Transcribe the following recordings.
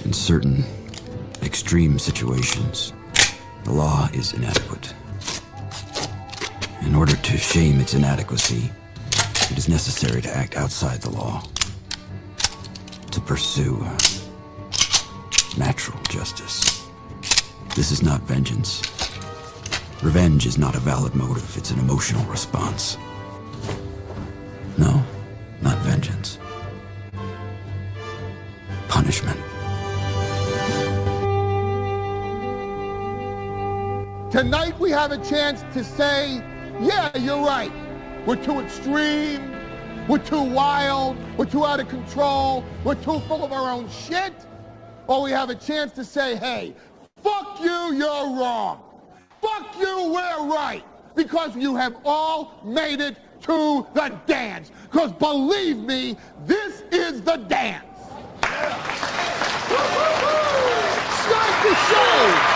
In certain extreme situations, the law is inadequate. In order to shame its inadequacy, it is necessary to act outside the law, to pursue natural justice. This is not vengeance. Revenge is not a valid motive, it's an emotional response. No, not vengeance. Punishment. Tonight we have a chance to say, yeah, you're right. We're too extreme, we're too wild, we're too out of control, we're too full of our own shit. Or we have a chance to say, hey, fuck you, you're wrong. Fuck you, we're right. Because you have all made it to the dance. Because believe me, this is the dance. Start the show.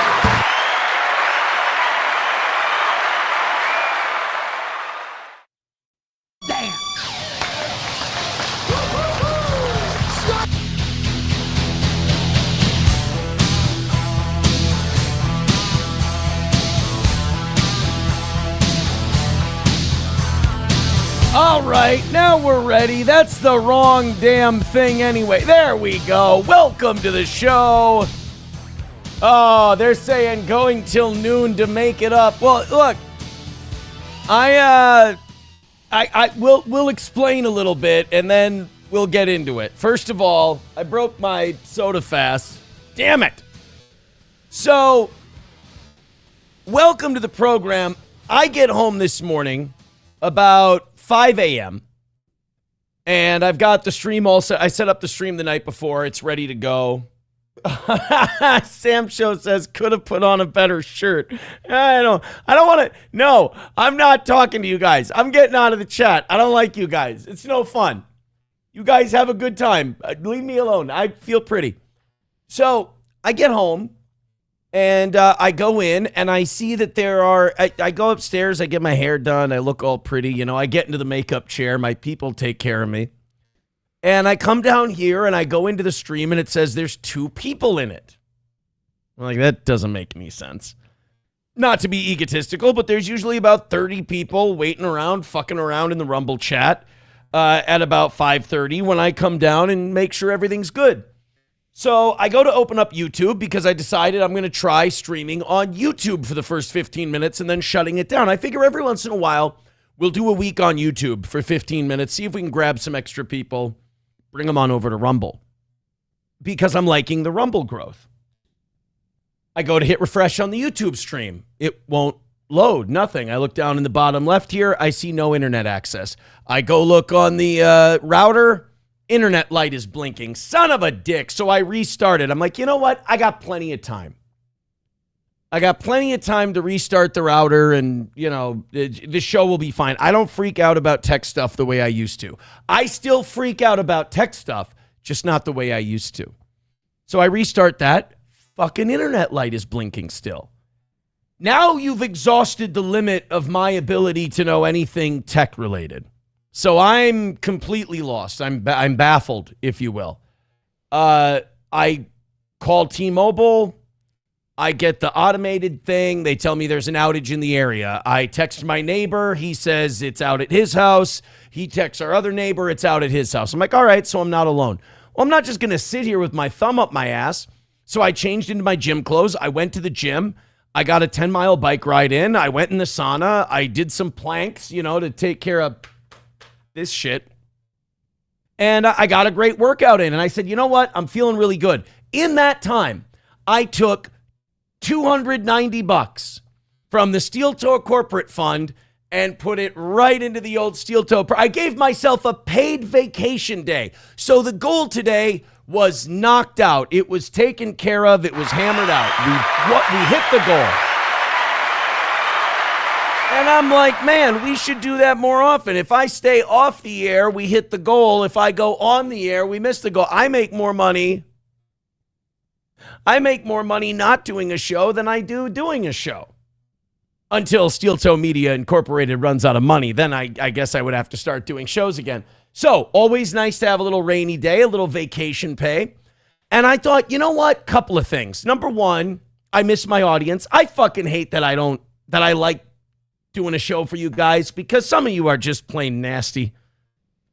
All right, now we're ready. That's the wrong damn thing anyway. There we go. Welcome to the show. Oh, they're saying going till noon to make it up. Well, look, we'll explain a little bit and then we'll get into it. First of all, I broke my soda fast. Damn it. So, welcome to the program. I get home this morning about 5 a.m. and I've got the stream also. I set up the stream the night before. It's ready to go. Sam Show says, could have put on a better shirt. I don't want to. No, I'm not talking to you guys. I'm getting out of the chat. I don't like you guys. It's no fun. You guys have a good time. Leave me alone. I feel pretty. So I get home. And I go in and I see that I go upstairs, I get my hair done, I look all pretty, I get into the makeup chair, my people take care of me. And I come down here and I go into the stream and it says there's 2 people in it. I'm like, that doesn't make any sense. Not to be egotistical, but there's usually about 30 people waiting around, fucking around in the Rumble chat at about 5:30 when I come down and make sure everything's good. So I go to open up YouTube because I decided I'm going to try streaming on YouTube for the first 15 minutes and then shutting it down. I figure every once in a while, we'll do a week on YouTube for 15 minutes, see if we can grab some extra people, bring them on over to Rumble. Because I'm liking the Rumble growth. I go to hit refresh on the YouTube stream. It won't load, nothing. I look down in the bottom left here, I see no internet access. I go look on the router. Internet light is blinking. Son of a dick. So I restarted. I'm like, you know what? I got plenty of time. I got plenty of time to restart the router and, the show will be fine. I don't freak out about tech stuff the way I used to. I still freak out about tech stuff, just not the way I used to. So I restart that. Fucking internet light is blinking still. Now you've exhausted the limit of my ability to know anything tech related. So I'm completely lost. I'm baffled, if you will. I call T-Mobile. I get the automated thing. They tell me there's an outage in the area. I text my neighbor. He says it's out at his house. He texts our other neighbor. It's out at his house. I'm like, all right, so I'm not alone. Well, I'm not just going to sit here with my thumb up my ass. So I changed into my gym clothes. I went to the gym. I got a 10-mile bike ride in. I went in the sauna. I did some planks, to take care of this shit. And I got a great workout in. And I said, you know what? I'm feeling really good. In that time, I took $290 from the Steel Toe Corporate Fund and put it right into the old Steel Toe. I gave myself a paid vacation day. So the goal today was knocked out. It was taken care of. It was hammered out. We hit the goal. And I'm like, man, we should do that more often. If I stay off the air, we hit the goal. If I go on the air, we miss the goal. I make more money not doing a show than I do doing a show. Until Steel Toe Media Incorporated runs out of money. Then I guess I would have to start doing shows again. So, always nice to have a little rainy day, a little vacation pay. And I thought, you know what? Couple of things. Number one, I miss my audience. I fucking hate that I like doing a show for you guys because some of you are just plain nasty.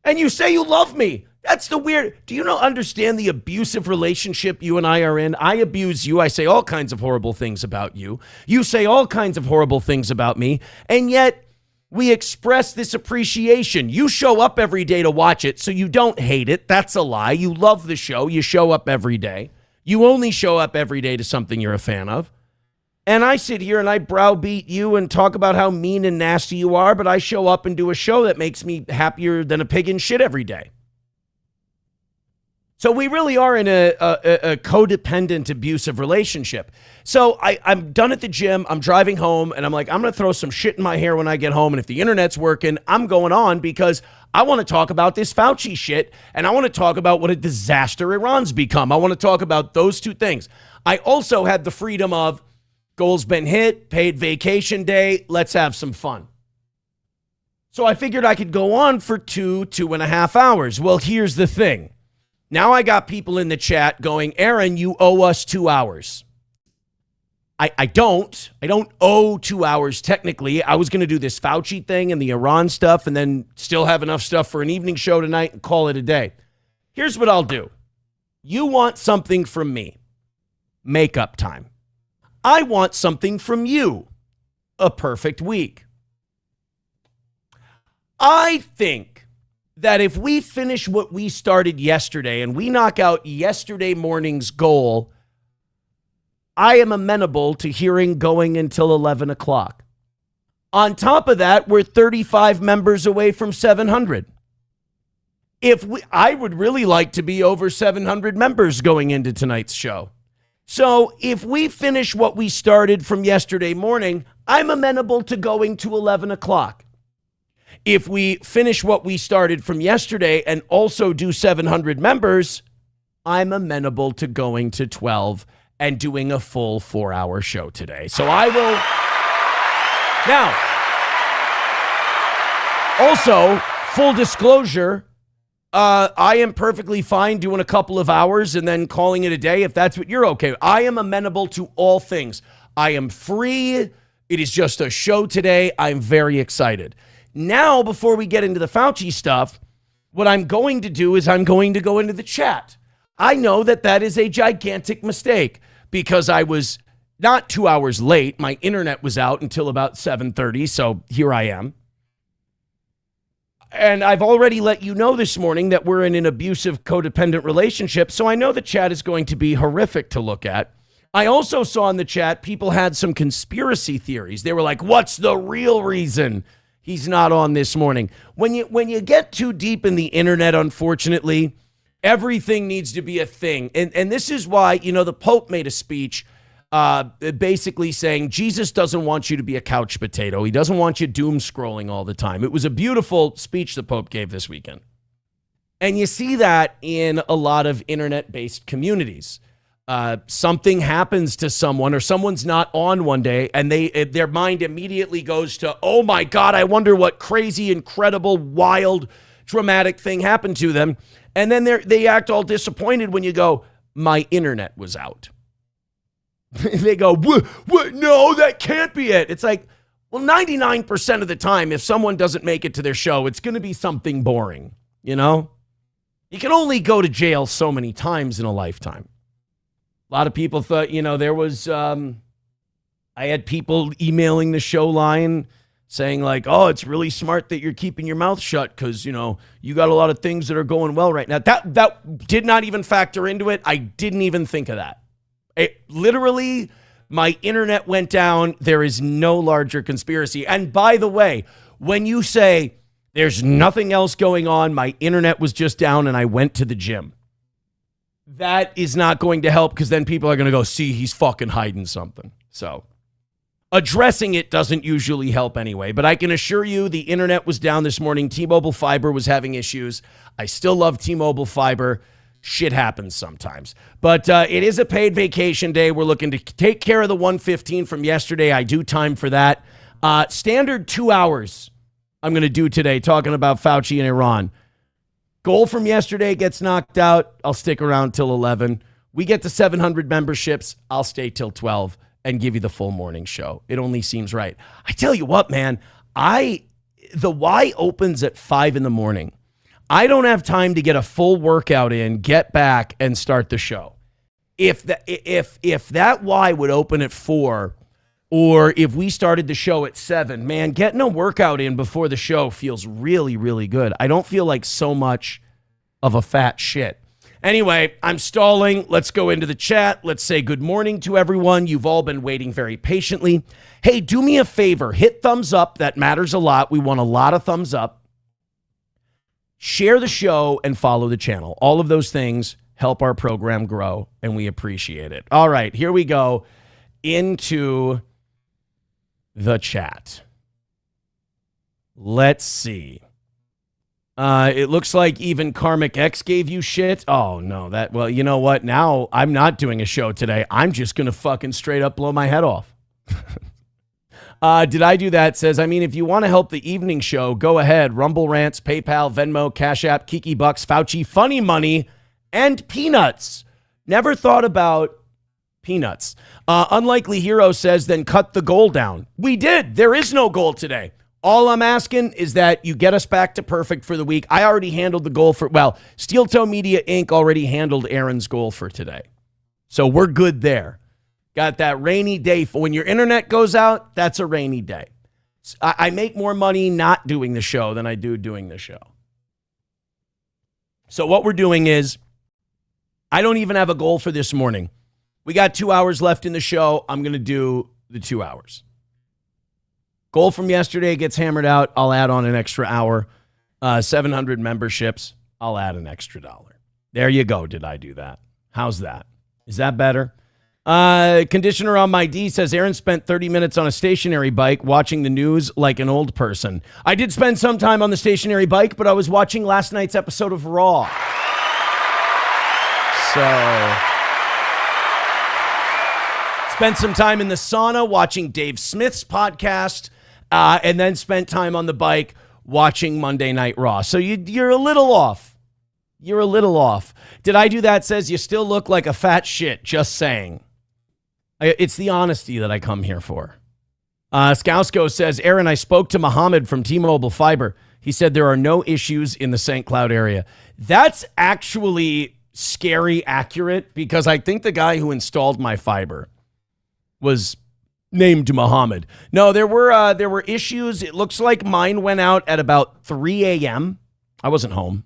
And you say you love me. That's the weird. Do you understand the abusive relationship you and I are in? I abuse you. I say all kinds of horrible things about you. You say all kinds of horrible things about me. And yet we express this appreciation. You show up every day to watch it, so you don't hate it. That's a lie. You love the show. You show up every day. You only show up every day to something you're a fan of. And I sit here and I browbeat you and talk about how mean and nasty you are, but I show up and do a show that makes me happier than a pig in shit every day. So we really are in a codependent, abusive relationship. So I'm done at the gym. I'm driving home, and I'm like, I'm going to throw some shit in my hair when I get home. And if the internet's working, I'm going on because I want to talk about this Fauci shit, and I want to talk about what a disaster Iran's become. I want to talk about those two things. I also had the freedom of goals been hit, paid vacation day, let's have some fun. So I figured I could go on for 2.5 hours. Well, here's the thing. Now I got people in the chat going, Aaron, you owe us 2 hours. I don't owe 2 hours technically. I was going to do this Fauci thing and the Iran stuff and then still have enough stuff for an evening show tonight and call it a day. Here's what I'll do. You want something from me. Makeup time. I want something from you. A perfect week. I think that if we finish what we started yesterday and we knock out yesterday morning's goal, I am amenable to hearing going until 11 o'clock. On top of that, we're 35 members away from 700. I would really like to be over 700 members going into tonight's show. So if we finish what we started from yesterday morning, I'm amenable to going to 11 o'clock. If we finish what we started from yesterday and also do 700 members, I'm amenable to going to 12 and doing a full 4-hour show today. So I will. Now, also, full disclosure, I am perfectly fine doing a couple of hours and then calling it a day if that's what you're okay with. I am amenable to all things. I am free. It is just a show today. I'm very excited. Now, before we get into the Fauci stuff, what I'm going to do is I'm going to go into the chat. I know that that is a gigantic mistake because I was not 2 hours late. My internet was out until about 7:30, so here I am. And I've already let you know this morning that we're in an abusive, codependent relationship, so I know the chat is going to be horrific to look at. I also saw in the chat people had some conspiracy theories. They were like, what's the real reason he's not on this morning? When you get too deep in the internet, unfortunately, everything needs to be a thing. And this is why, the Pope made a speech basically saying Jesus doesn't want you to be a couch potato. He doesn't want you doom scrolling all the time. It was a beautiful speech the Pope gave this weekend. And you see that in a lot of internet-based communities. Something happens to someone or someone's not on one day and their mind immediately goes to, oh my God, I wonder what crazy, incredible, wild, dramatic thing happened to them. And then they act all disappointed when you go, my internet was out. They go, what? No, that can't be it. It's like, well, 99% of the time, if someone doesn't make it to their show, it's going to be something boring, You can only go to jail so many times in a lifetime. A lot of people thought, there was, I had people emailing the show line saying like, oh, it's really smart that you're keeping your mouth shut because, you got a lot of things that are going well right now. That did not even factor into it. I didn't even think of that. Literally, my internet went down. There is no larger conspiracy. And by the way, when you say there's nothing else going on, my internet was just down and I went to the gym. That is not going to help because then people are going to go, see, he's fucking hiding something. So addressing it doesn't usually help anyway. But I can assure you the internet was down this morning. T-Mobile Fiber was having issues. I still love T-Mobile Fiber. Shit happens sometimes. But it is a paid vacation day. We're looking to take care of the 115 from yesterday. I do time for that. Standard 2 hours I'm going to do today talking about Fauci and Iran. Goal from yesterday gets knocked out. I'll stick around till 11. We get to 700 memberships. I'll stay till 12 and give you the full morning show. It only seems right. I tell you what, man, the Y opens at 5 in the morning. I don't have time to get a full workout in, get back, and start the show. If that Y would open at 4, or if we started the show at 7, man, getting a workout in before the show feels really, really good. I don't feel like so much of a fat shit. Anyway, I'm stalling. Let's go into the chat. Let's say good morning to everyone. You've all been waiting very patiently. Hey, do me a favor. Hit thumbs up. That matters a lot. We want a lot of thumbs up. Share the show and follow the channel. All of those things help our program grow, and we appreciate it. All right, here we go into the chat. Let's see. It looks like even Karmic X gave you shit. Oh, no. Well, you know what? Now I'm not doing a show today. I'm just going to fucking straight up blow my head off. Did I do that? Says, I mean, if you want to help the evening show, go ahead. Rumble Rants, PayPal, Venmo, Cash App, Kiki Bucks, Fauci, Funny Money, and Peanuts. Never thought about Peanuts. Unlikely Hero says, then cut the goal down. We did. There is no goal today. All I'm asking is that you get us back to perfect for the week. I already handled the goal Steel Toe Media Inc. already handled Aaron's goal for today. So we're good there. Got that rainy day. When your internet goes out, that's a rainy day. I make more money not doing the show than I do doing the show. So what we're doing is, I don't even have a goal for this morning. We got 2 hours left in the show. I'm going to do the 2 hours. Goal from yesterday gets hammered out. I'll add on an extra hour. 700 memberships. I'll add an extra $1. There you go. Did I do that? How's that? Is that better? Conditioner on my D says, Aaron spent 30 minutes on a stationary bike watching the news like an old person. I did spend some time on the stationary bike, but I was watching last night's episode of Raw. So, spent some time in the sauna watching Dave Smith's podcast, and then spent time on the bike watching Monday Night Raw. So you're a little off. You're a little off. Did I do that? Says, you still look like a fat shit. Just saying. It's the honesty that I come here for. Skousko says, Aaron, I spoke to Mohammed from T-Mobile Fiber. He said there are no issues in the St. Cloud area. That's actually scary accurate, because I think the guy who installed my fiber was named Muhammad. No, there were issues. It looks like mine went out at about 3 a.m. I wasn't home,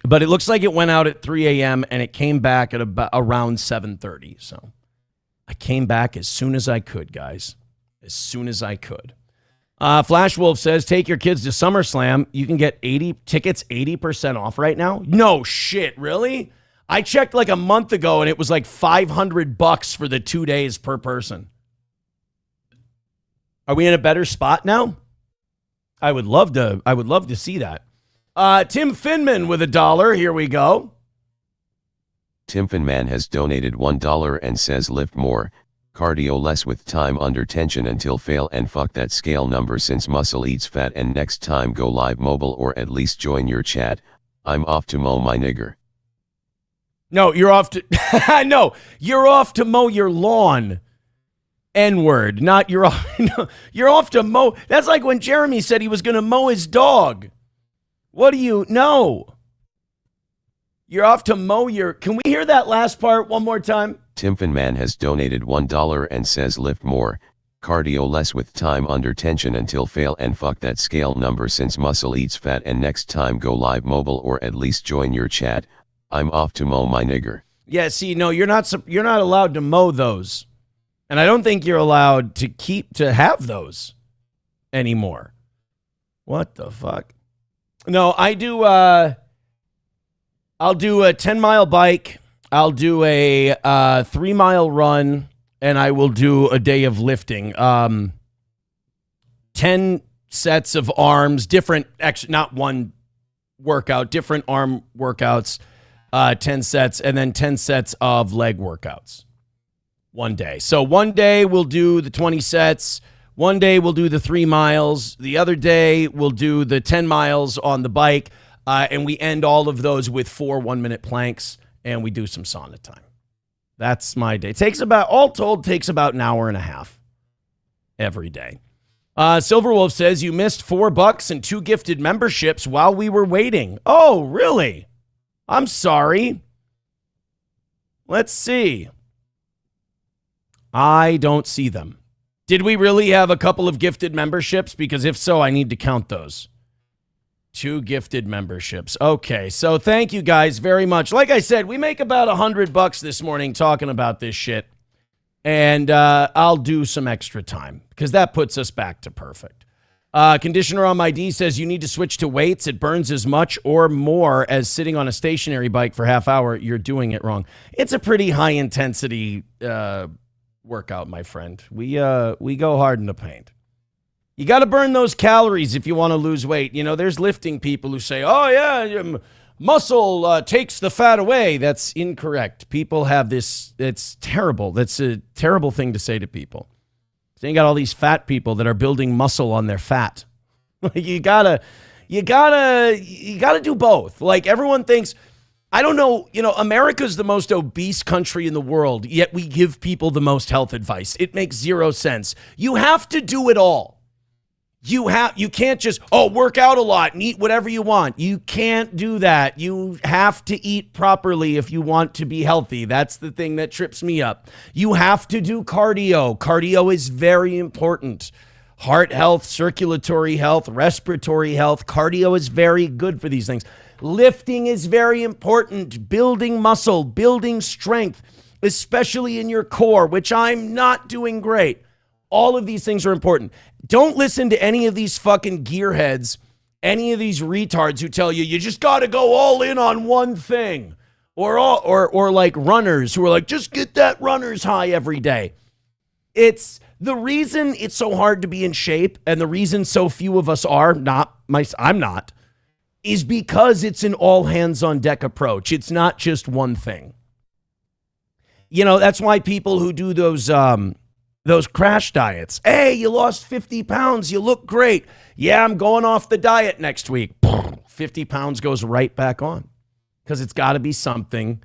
but it looks like it went out at 3 a.m. and it came back at about around 7:30. So I came back as soon as I could, guys. As soon as I could. Flash Wolf says, take your kids to SummerSlam. You can get 80 tickets 80% off right now. No shit, really? I checked like a month ago and it was like $500 for the 2 days per person. Are we in a better spot now? I would love to see that. Tim Finman with $1. Here we go. Tim Finman has donated $1 and says lift more, cardio less with time under tension until fail and fuck that scale number since muscle eats fat, and next time go live mobile or at least join your chat. I'm off to mow my nigger. No, you're off to no, you're off to mow your lawn. N-word, not you're off. No, you're off to mow. That's like when Jeremy said he was going to mow his dog. What do you know? You're off to mow your. Can we hear that last part one more time? Tim Finman has donated $1 and says lift more, cardio less with time under tension until fail and fuck that scale number since muscle eats fat, and next time go live mobile or at least join your chat. I'm off to mow my nigger. Yeah, see, no, you're not allowed to mow those. And I don't think you're allowed to have those anymore. What the fuck? No, I'll do a 10-mile bike. I'll do a 3-mile run, and I will do a day of lifting. 10 sets of arms, different, not one workout, different arm workouts, 10 sets, and then 10 sets of leg workouts. One day. So one day we'll do the 20 sets. One day we'll do the 3 miles. The other day we'll do the 10 miles on the bike. And we end all of those with 4 1-minute planks, and we do some sauna time. That's my day. Takes about, all told, takes about an hour and a half every day. Silverwolf says you missed $4 and 2 gifted memberships while we were waiting. Oh, really? I'm sorry. Let's see. I don't see them. Did we really have a couple of gifted memberships? Because if so, I need to count those. 2 gifted memberships. Okay, so thank you guys very much. Like I said, we make about $100 this morning talking about this shit. And I'll do some extra time because that puts us back to perfect. Conditioner on my D says you need to switch to weights. It burns as much or more as sitting on a stationary bike for half hour. You're doing it wrong. It's a pretty high intensity workout, my friend. We go hard in the paint. You got to burn those calories if you want to lose weight. You know, there's lifting people who say, oh, yeah, muscle takes the fat away. That's incorrect. People have this. It's terrible. That's a terrible thing to say to people. So you got all these fat people that are building muscle on their fat. you gotta do both. Like everyone thinks, I don't know, America's the most obese country in the world, yet we give people the most health advice. It makes zero sense. You have to do it all. You can't just, work out a lot and eat whatever you want. You can't do that. You have to eat properly if you want to be healthy. That's the thing that trips me up. You have to do cardio. Cardio is very important. Heart health, circulatory health, respiratory health. Cardio is very good for these things. Lifting is very important. Building muscle, building strength, especially in your core, which I'm not doing great. All of these things are important. Don't listen to any of these fucking gearheads, any of these retards who tell you you just got to go all in on one thing, or like runners who are like, just get that runner's high every day. It's the reason it's so hard to be in shape, and the reason so few of us are I'm not, is because it's an all hands on deck approach. It's not just one thing. That's why people who do those crash diets. Hey, you lost 50 pounds. You look great. Yeah, I'm going off the diet next week. 50 pounds goes right back on because it's got to be something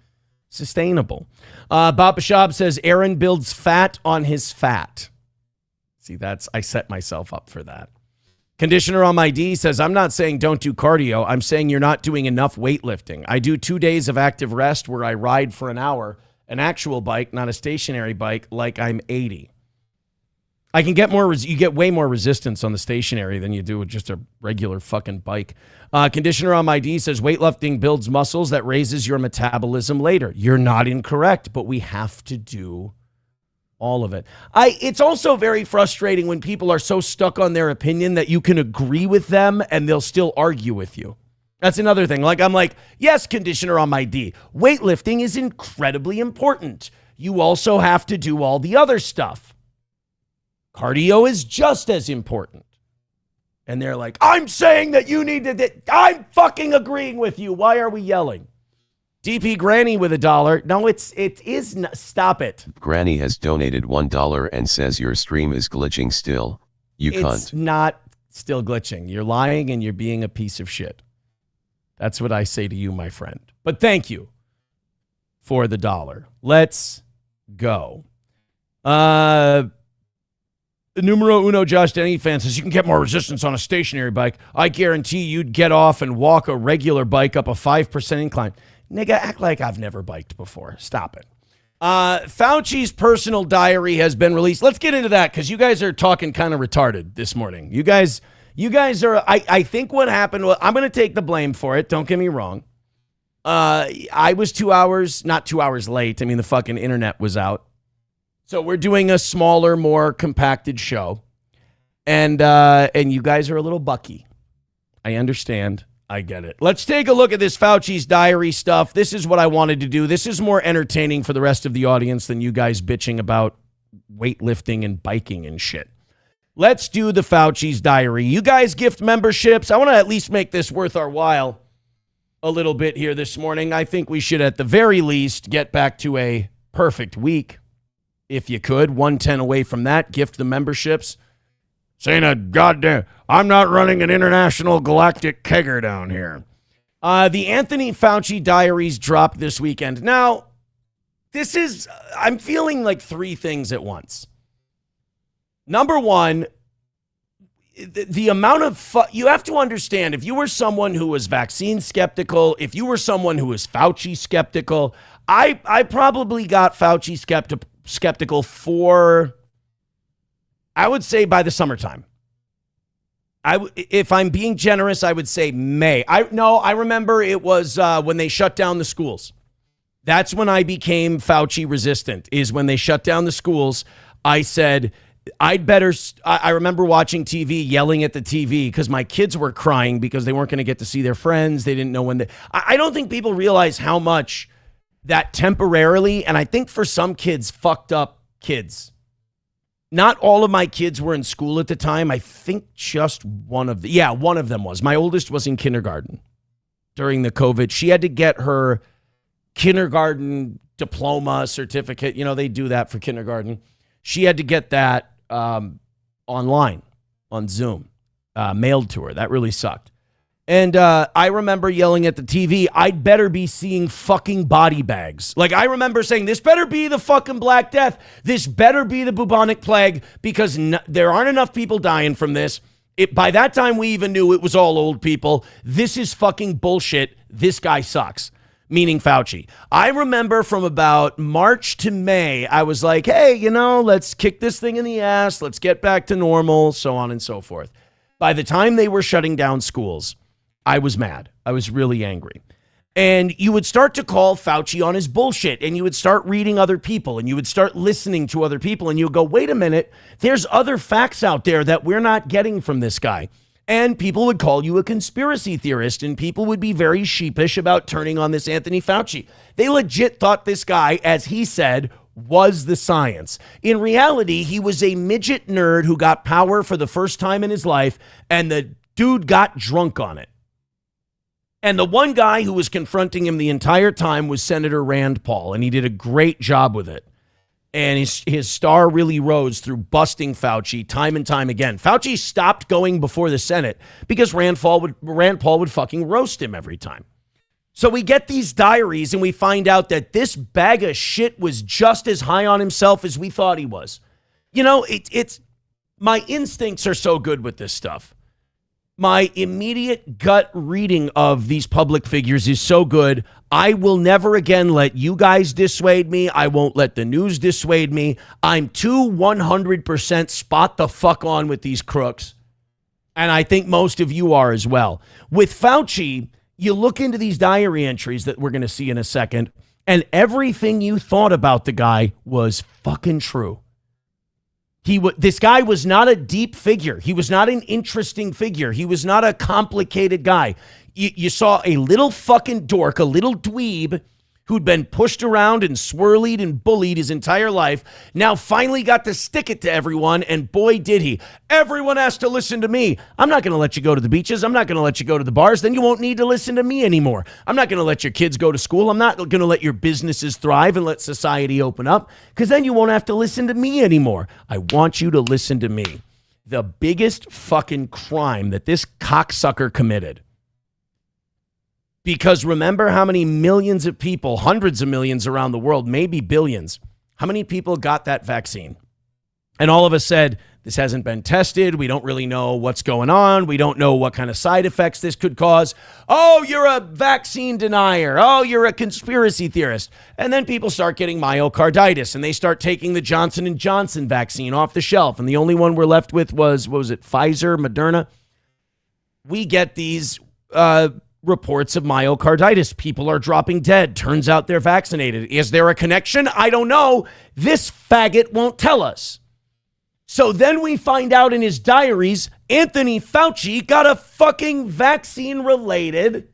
sustainable. Bob Bashab says Aaron builds fat on his fat. See, I set myself up for that. Conditioner on my D says, I'm not saying don't do cardio. I'm saying you're not doing enough weightlifting. I do 2 days of active rest where I ride for an hour, an actual bike, not a stationary bike, like I'm 80. I can get you get way more resistance on the stationary than you do with just a regular fucking bike. Conditioner on my D says weightlifting builds muscles that raises your metabolism later. You're not incorrect, but we have to do all of it. It's also very frustrating when people are so stuck on their opinion that you can agree with them and they'll still argue with you. That's another thing. I'm like, yes, conditioner on my D. Weightlifting is incredibly important. You also have to do all the other stuff. Cardio is just as important. And they're like, I'm saying that you need to, I'm fucking agreeing with you. Why are we yelling? DP Granny with $1. No, it is not. Stop it. Granny has donated $1 and says your stream is glitching still. You cunt. It's not still glitching. You're lying and you're being a piece of shit. That's what I say to you, my friend. But thank you for the $1. Let's go. Numero uno Josh Denny fan says you can get more resistance on a stationary bike. I guarantee you'd get off and walk a regular bike up a 5% incline. Nigga, act like I've never biked before. Stop it. Fauci's personal diary has been released. Let's get into that because you guys are talking kind of retarded this morning. You guys are, I think what happened, well, I'm going to take the blame for it. Don't get me wrong. I was not 2 hours late. I mean, the fucking internet was out. So we're doing a smaller, more compacted show. And you guys are a little bucky. I understand. I get it. Let's take a look at this Fauci's diary stuff. This is what I wanted to do. This is more entertaining for the rest of the audience than you guys bitching about weightlifting and biking and shit. Let's do the Fauci's diary. You guys gift memberships. I want to at least make this worth our while a little bit here this morning. I think we should at the very least get back to a perfect week. If you could, 110 away from that, gift the memberships. Saying a goddamn, I'm not running an international galactic kegger down here. The Anthony Fauci diaries dropped this weekend. Now, I'm feeling like three things at once. Number one, the amount of you have to understand, if you were someone who was vaccine skeptical, if you were someone who was Fauci skeptical, I probably got Fauci skeptical for, I would say, by the summertime. If I'm being generous, I would say May. I remember it was when they shut down the schools. That's when I became Fauci resistant, is when they shut down the schools. I said, I remember watching TV, yelling at the TV because my kids were crying because they weren't going to get to see their friends. They didn't know when I don't think people realize how much that temporarily, and I think for some kids, fucked up kids. Not all of my kids were in school at the time. I think just one of them was. My oldest was in kindergarten during the COVID. She had to get her kindergarten diploma certificate. You know, they do that for kindergarten. She had to get that online on Zoom, mailed to her. That really sucked. And I remember yelling at the TV, I'd better be seeing fucking body bags. Like, I remember saying, this better be the fucking Black Death. This better be the bubonic plague, because there aren't enough people dying from this. By that time, we even knew it was all old people. This is fucking bullshit. This guy sucks. Meaning Fauci. I remember from about March to May, I was like, hey, let's kick this thing in the ass. Let's get back to normal, so on and so forth. By the time they were shutting down schools, I was mad. I was really angry. And you would start to call Fauci on his bullshit, and you would start reading other people, and you would start listening to other people, and you would go, wait a minute, there's other facts out there that we're not getting from this guy. And people would call you a conspiracy theorist, and people would be very sheepish about turning on this Anthony Fauci. They legit thought this guy, as he said, was the science. In reality, he was a midget nerd who got power for the first time in his life, and the dude got drunk on it. And the one guy who was confronting him the entire time was Senator Rand Paul, and he did a great job with it. And his star really rose through busting Fauci time and time again. Fauci stopped going before the Senate because Rand Paul would fucking roast him every time. So we get these diaries and we find out that this bag of shit was just as high on himself as we thought he was. It's my instincts are so good with this stuff. My immediate gut reading of these public figures is so good. I will never again let you guys dissuade me. I won't let the news dissuade me. I'm too 100% spot the fuck on with these crooks. And I think most of you are as well. With Fauci, you look into these diary entries that we're going to see in a second, and everything you thought about the guy was fucking true. This guy was not a deep figure. He was not an interesting figure. He was not a complicated guy. You saw a little fucking dork, a little dweeb who'd been pushed around and swirlied and bullied his entire life, now finally got to stick it to everyone, and boy, did he. Everyone has to listen to me. I'm not going to let you go to the beaches. I'm not going to let you go to the bars. Then you won't need to listen to me anymore. I'm not going to let your kids go to school. I'm not going to let your businesses thrive and let society open up, because then you won't have to listen to me anymore. I want you to listen to me. The biggest fucking crime that this cocksucker committed, because remember how many millions of people, hundreds of millions around the world, maybe billions, how many people got that vaccine? And all of us said, this hasn't been tested. We don't really know what's going on. We don't know what kind of side effects this could cause. Oh, you're a vaccine denier. Oh, you're a conspiracy theorist. And then people start getting myocarditis, and they start taking the Johnson & Johnson vaccine off the shelf. And the only one we're left with was, what was it, Pfizer, Moderna? We get these reports of myocarditis. People are dropping dead. Turns out they're vaccinated. Is there a connection? I don't know. This faggot won't tell us. So then we find out in his diaries, Anthony Fauci got a fucking vaccine-related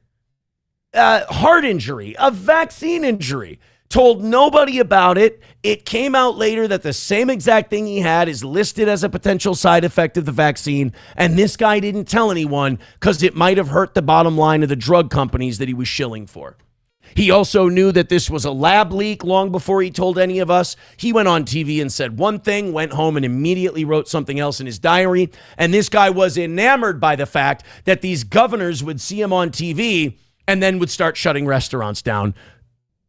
heart injury, a vaccine injury. Told nobody about it. It came out later that the same exact thing he had is listed as a potential side effect of the vaccine, and this guy didn't tell anyone because it might have hurt the bottom line of the drug companies that he was shilling for. He also knew that this was a lab leak long before he told any of us. He went on TV and said one thing, went home and immediately wrote something else in his diary, and this guy was enamored by the fact that these governors would see him on TV and then would start shutting restaurants down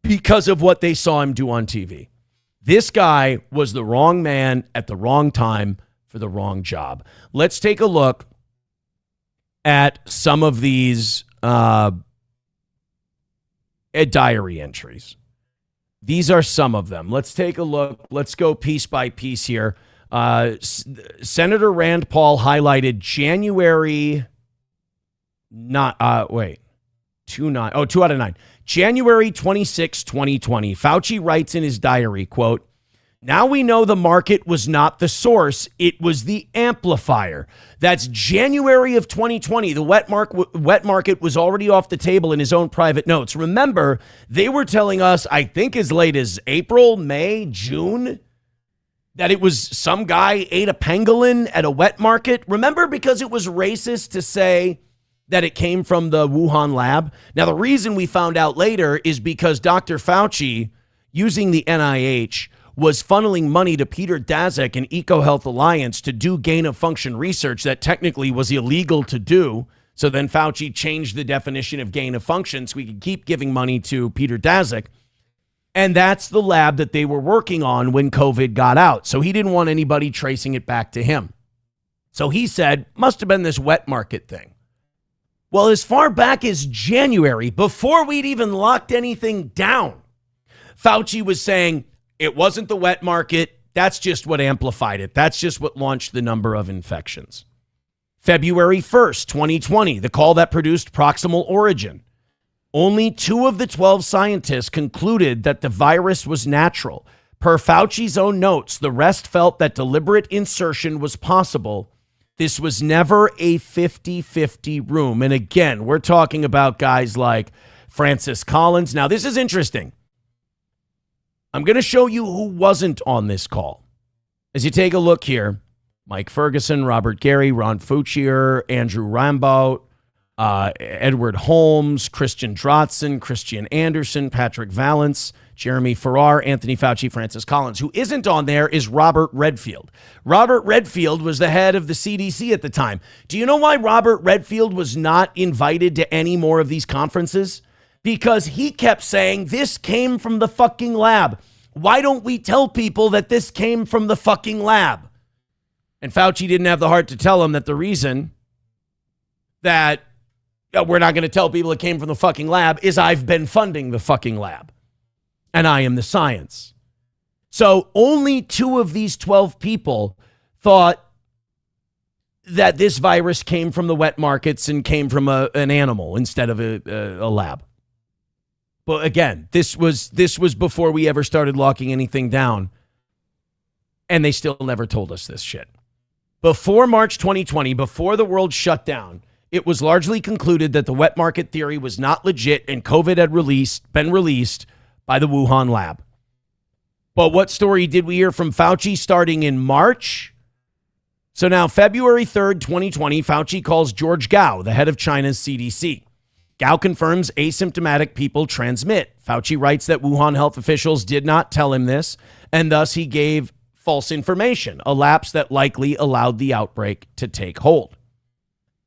because of what they saw him do on TV. This guy was the wrong man at the wrong time for the wrong job. Let's take a look at some of these diary entries. These are some of them. Let's take a look. Let's go piece by piece here. Senator Rand Paul highlighted January 2 out of 9. January 26, 2020. Fauci writes in his diary, quote, "Now we know the market was not the source, it was the amplifier." That's January of 2020. The wet market was already off the table in his own private notes. Remember, they were telling us, I think as late as April, May, June, that it was some guy ate a pangolin at a wet market. Remember, because it was racist to say that it came from the Wuhan lab. Now, the reason we found out later is because Dr. Fauci, using the NIH, was funneling money to Peter Daszak and EcoHealth Alliance to do gain-of-function research that technically was illegal to do. So then Fauci changed the definition of gain-of-function so we could keep giving money to Peter Daszak. And that's the lab that they were working on when COVID got out. So he didn't want anybody tracing it back to him. So he said, must have been this wet market thing. Well, as far back as January, before we'd even locked anything down, Fauci was saying, it wasn't the wet market. That's just what amplified it. That's just what launched the number of infections. February 1st, 2020, the call that produced proximal origin. Only 2 of the 12 scientists concluded that the virus was natural. Per Fauci's own notes, the rest felt that deliberate insertion was possible. This was never a 50-50 room. And again, we're talking about guys like Francis Collins. Now, this is interesting. I'm going to show you who wasn't on this call. As you take a look here, Mike Ferguson, Robert Gary, Ron Faucier, Andrew Rambo, Edward Holmes, Christian Drotzen, Christian Anderson, Patrick Valance, Jeremy Farrar, Anthony Fauci, Francis Collins. Who isn't on there is Robert Redfield. Robert Redfield was the head of the CDC at the time. Do you know why Robert Redfield was not invited to any more of these conferences? Because he kept saying, this came from the fucking lab. Why don't we tell people that this came from the fucking lab? And Fauci didn't have the heart to tell him that the reason that we're not going to tell people it came from the fucking lab is I've been funding the fucking lab. And I am the science. So only 2 of these 12 people thought that this virus came from the wet markets and came from an animal instead of a lab. But again, this was before we ever started locking anything down. And they still never told us this shit. Before March 2020, before the world shut down, it was largely concluded that the wet market theory was not legit and COVID had been released by the Wuhan lab. But what story did we hear from Fauci starting in March? So now February 3rd, 2020, Fauci calls George Gao, the head of China's CDC. Gao confirms asymptomatic people transmit. Fauci writes that Wuhan health officials did not tell him this, and thus he gave false information, a lapse that likely allowed the outbreak to take hold.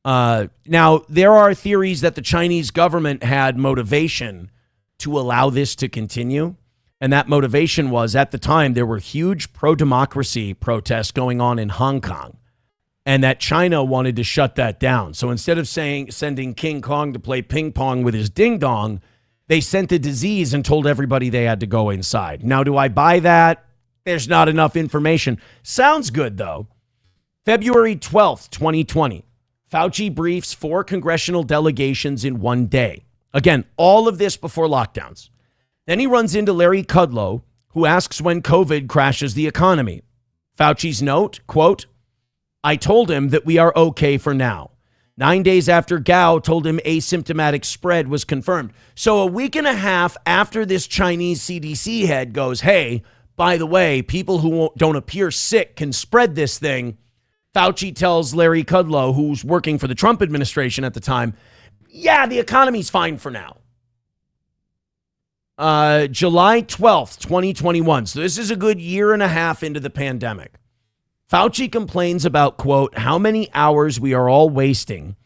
Now, there are theories that the Chinese government had motivation to allow this to continue. And that motivation was, at the time, there were huge pro-democracy protests going on in Hong Kong. And that China wanted to shut that down. So instead of sending King Kong to play ping pong with his ding dong, they sent a disease and told everybody they had to go inside. Now, do I buy that? There's not enough information. Sounds good, though. February 12th, 2020. Fauci briefs 4 congressional delegations in one day. Again, all of this before lockdowns. Then he runs into Larry Kudlow, who asks when COVID crashes the economy. Fauci's note, quote, I told him that we are okay for now. 9 days after Gao told him asymptomatic spread was confirmed. So a week and a half after this Chinese CDC head goes, hey, by the way, people who don't appear sick can spread this thing. Fauci tells Larry Kudlow, who's working for the Trump administration at the time, yeah, the economy's fine for now. July 12th, 2021. So this is a good year and a half into the pandemic. Fauci complains about, quote, how many hours we are all wasting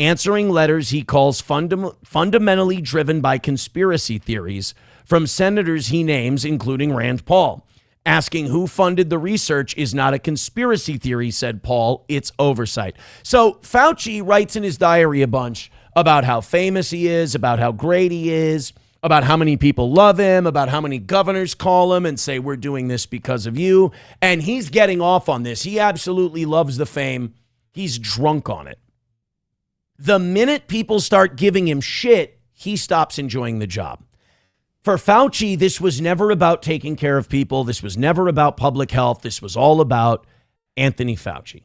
answering letters he calls fundamentally driven by conspiracy theories from senators he names, including Rand Paul. Asking who funded the research is not a conspiracy theory, said Paul. It's oversight. So Fauci writes in his diary a bunch about how famous he is, about how great he is, about how many people love him, about how many governors call him and say, we're doing this because of you. And he's getting off on this. He absolutely loves the fame. He's drunk on it. The minute people start giving him shit, he stops enjoying the job. For Fauci, this was never about taking care of people. This was never about public health. This was all about Anthony Fauci.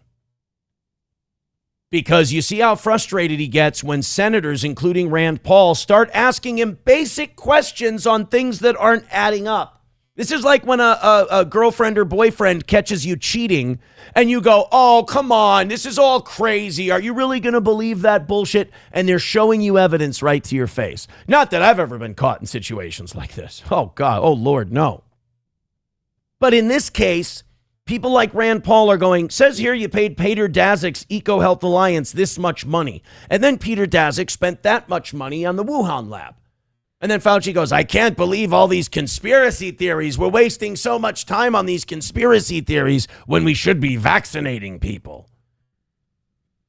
Because you see how frustrated he gets when senators, including Rand Paul, start asking him basic questions on things that aren't adding up. This is like when a girlfriend or boyfriend catches you cheating and you go, oh, come on, this is all crazy. Are you really going to believe that bullshit? And they're showing you evidence right to your face. Not that I've ever been caught in situations like this. Oh, God. Oh, Lord, no. But in this case, people like Rand Paul are going, says here you paid Peter Daszak's EcoHealth Alliance this much money. And then Peter Daszak spent that much money on the Wuhan lab. And then Fauci goes, I can't believe all these conspiracy theories. We're wasting so much time on these conspiracy theories when we should be vaccinating people.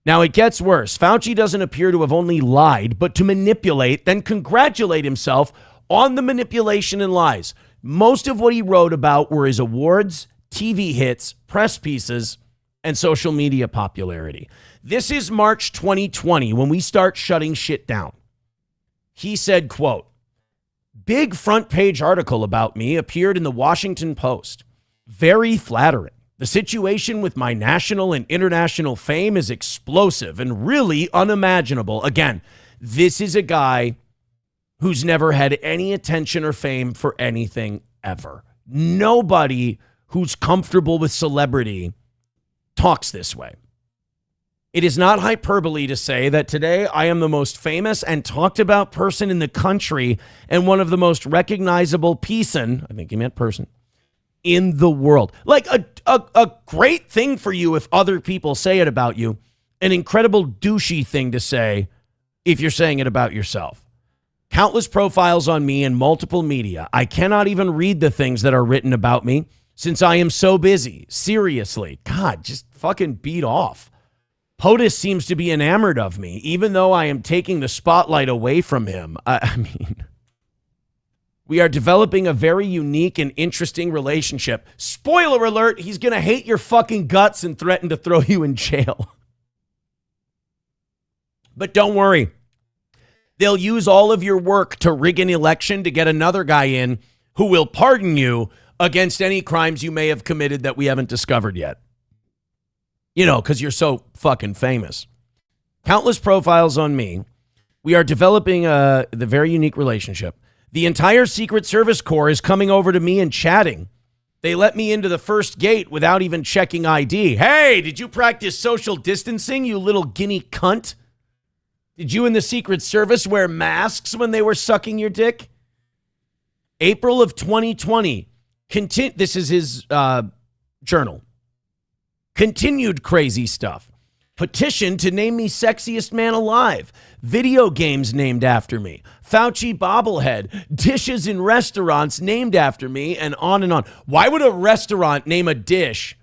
Now, it gets worse. Fauci doesn't appear to have only lied, but to manipulate, then congratulate himself on the manipulation and lies. Most of what he wrote about were his awards, TV hits, press pieces, and social media popularity. This is March 2020 when we start shutting shit down. He said, quote, big front page article about me appeared in the Washington Post. Very flattering. The situation with my national and international fame is explosive and really unimaginable. Again, this is a guy who's never had any attention or fame for anything ever. Nobody who's comfortable with celebrity talks this way. It is not hyperbole to say that today I am the most famous and talked about person in the country and one of the most recognizable person, I think he meant person, in the world. Like a great thing for you if other people say it about you. An incredible douchey thing to say if you're saying it about yourself. Countless profiles on me in multiple media. I cannot even read the things that are written about me since I am so busy. Seriously. God, just fucking beat off. POTUS seems to be enamored of me, even though I am taking the spotlight away from him. I mean, we are developing a very unique and interesting relationship. Spoiler alert, he's going to hate your fucking guts and threaten to throw you in jail. But don't worry. They'll use all of your work to rig an election to get another guy in who will pardon you against any crimes you may have committed that we haven't discovered yet. You know, because you're so fucking famous. Countless profiles on me. We are developing the very unique relationship. The entire Secret Service Corps is coming over to me and chatting. They let me into the first gate without even checking ID. Hey, did you practice social distancing, you little guinea cunt? Did you and the Secret Service wear masks when they were sucking your dick? April of 2020. This is his journal. Continued crazy stuff. Petition to name me sexiest man alive. Video games named after me. Fauci bobblehead. Dishes in restaurants named after me, and on and on. Why would a restaurant name a dish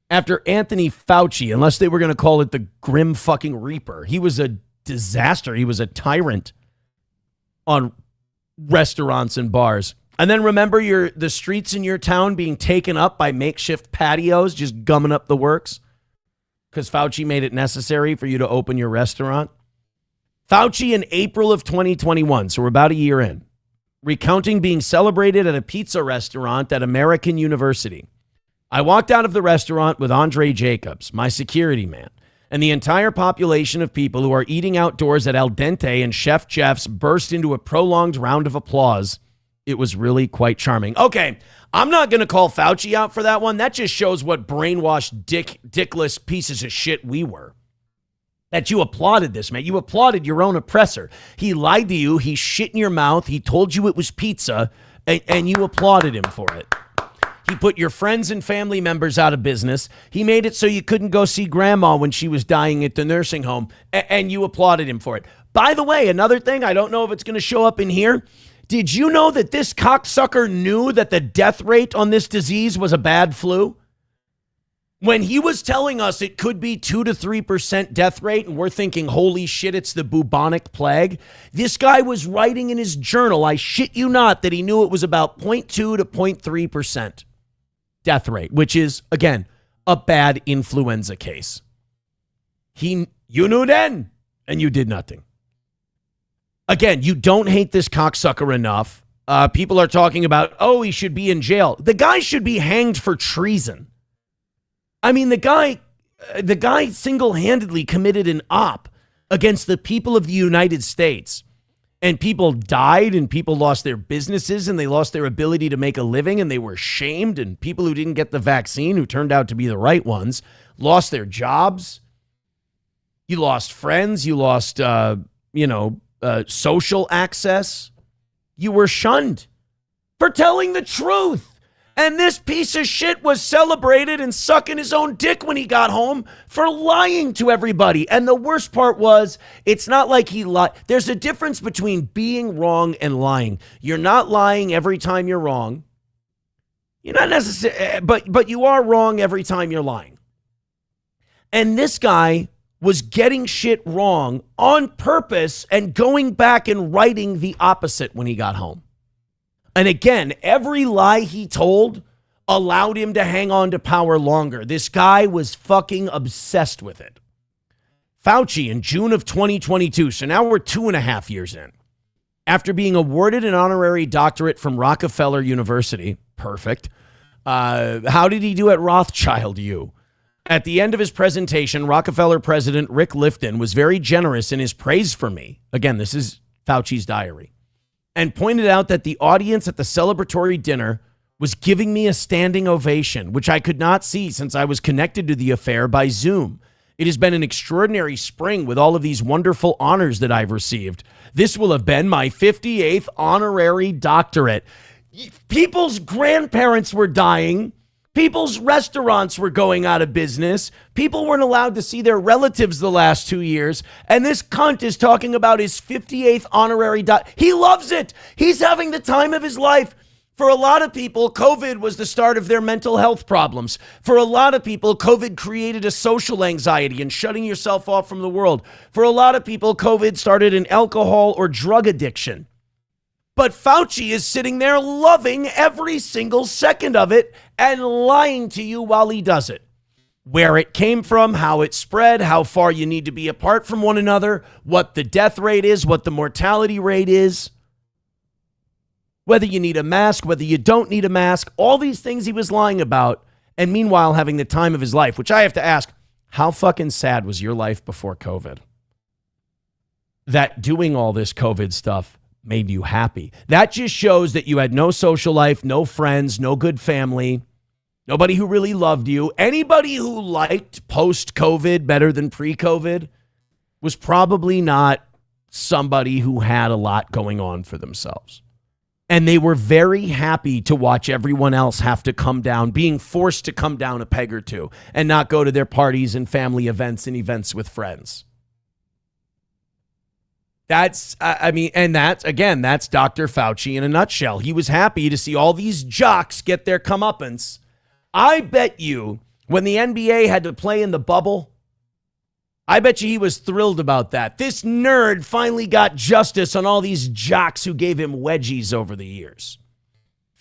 after Anthony Fauci unless they were going to call it the Grim fucking Reaper? He was a disaster. He was a tyrant on restaurants and bars. And then remember the streets in your town being taken up by makeshift patios, just gumming up the works because Fauci made it necessary for you to open your restaurant. Fauci in April of 2021, so we're about a year in, recounting being celebrated at a pizza restaurant at American University. I walked out of the restaurant with Andre Jacobs, my security man, and the entire population of people who are eating outdoors at Al Dente and Chef Jeff's burst into a prolonged round of applause. It was really quite charming. Okay, I'm not going to call Fauci out for that one. That just shows what brainwashed, dickless pieces of shit we were. That you applauded this, man. You applauded your own oppressor. He lied to you. He shit in your mouth. He told you it was pizza, and you applauded him for it. He put your friends and family members out of business. He made it so you couldn't go see grandma when she was dying at the nursing home, and you applauded him for it. By the way, another thing, I don't know if it's going to show up in here. Did you know that this cocksucker knew that the death rate on this disease was a bad flu? When he was telling us it could be 2 to 3% death rate, and we're thinking, holy shit, it's the bubonic plague. This guy was writing in his journal, I shit you not, that he knew it was about 0.2 to 0.3% death rate, which is, again, a bad influenza case. You knew then, and you did nothing. Again, you don't hate this cocksucker enough. People are talking about, oh, he should be in jail. The guy should be hanged for treason. I mean, the guy single-handedly committed an op against the people of the United States. And people died, and people lost their businesses, and they lost their ability to make a living, and they were shamed. And people who didn't get the vaccine, who turned out to be the right ones, lost their jobs. You lost friends. You lost, social access. You were shunned for telling the truth. And this piece of shit was celebrated and sucking his own dick when he got home for lying to everybody. And the worst part was, it's not like he lied. There's a difference between being wrong and lying. You're not lying every time you're wrong. You're not necessarily, but you are wrong every time you're lying. And this guy was getting shit wrong on purpose and going back and writing the opposite when he got home. And again, every lie he told allowed him to hang on to power longer. This guy was fucking obsessed with it. Fauci in June of 2022, so now we're 2.5 years in. After being awarded an honorary doctorate from Rockefeller University, perfect. How did he do at Rothschild U? At the end of his presentation, Rockefeller President Rick Lifton was very generous in his praise for me. Again, this is Fauci's diary. And pointed out that the audience at the celebratory dinner was giving me a standing ovation, which I could not see since I was connected to the affair by Zoom. It has been an extraordinary spring with all of these wonderful honors that I've received. This will have been my 58th honorary doctorate. People's grandparents were dying. People's restaurants were going out of business. People weren't allowed to see their relatives the last 2 years. And this cunt is talking about his 58th honorary He loves it. He's having the time of his life. For a lot of people, COVID was the start of their mental health problems. For a lot of people, COVID created a social anxiety and shutting yourself off from the world. For a lot of people, COVID started an alcohol or drug addiction. But Fauci is sitting there loving every single second of it and lying to you while he does it. Where it came from, how it spread, how far you need to be apart from one another, what the death rate is, what the mortality rate is, whether you need a mask, whether you don't need a mask, all these things he was lying about, and meanwhile having the time of his life, which I have to ask, how fucking sad was your life before COVID? That doing all this COVID stuff made you happy. That just shows that you had no social life, no friends, no good family, nobody who really loved you. Anybody who liked post-COVID better than pre-COVID was probably not somebody who had a lot going on for themselves. And they were very happy to watch everyone else have to come down, being forced to come down a peg or two and not go to their parties and family events and events with friends. That's Dr. Fauci in a nutshell. He was happy to see all these jocks get their comeuppance. I bet you when the NBA had to play in the bubble, I bet you he was thrilled about that. This nerd finally got justice on all these jocks who gave him wedgies over the years.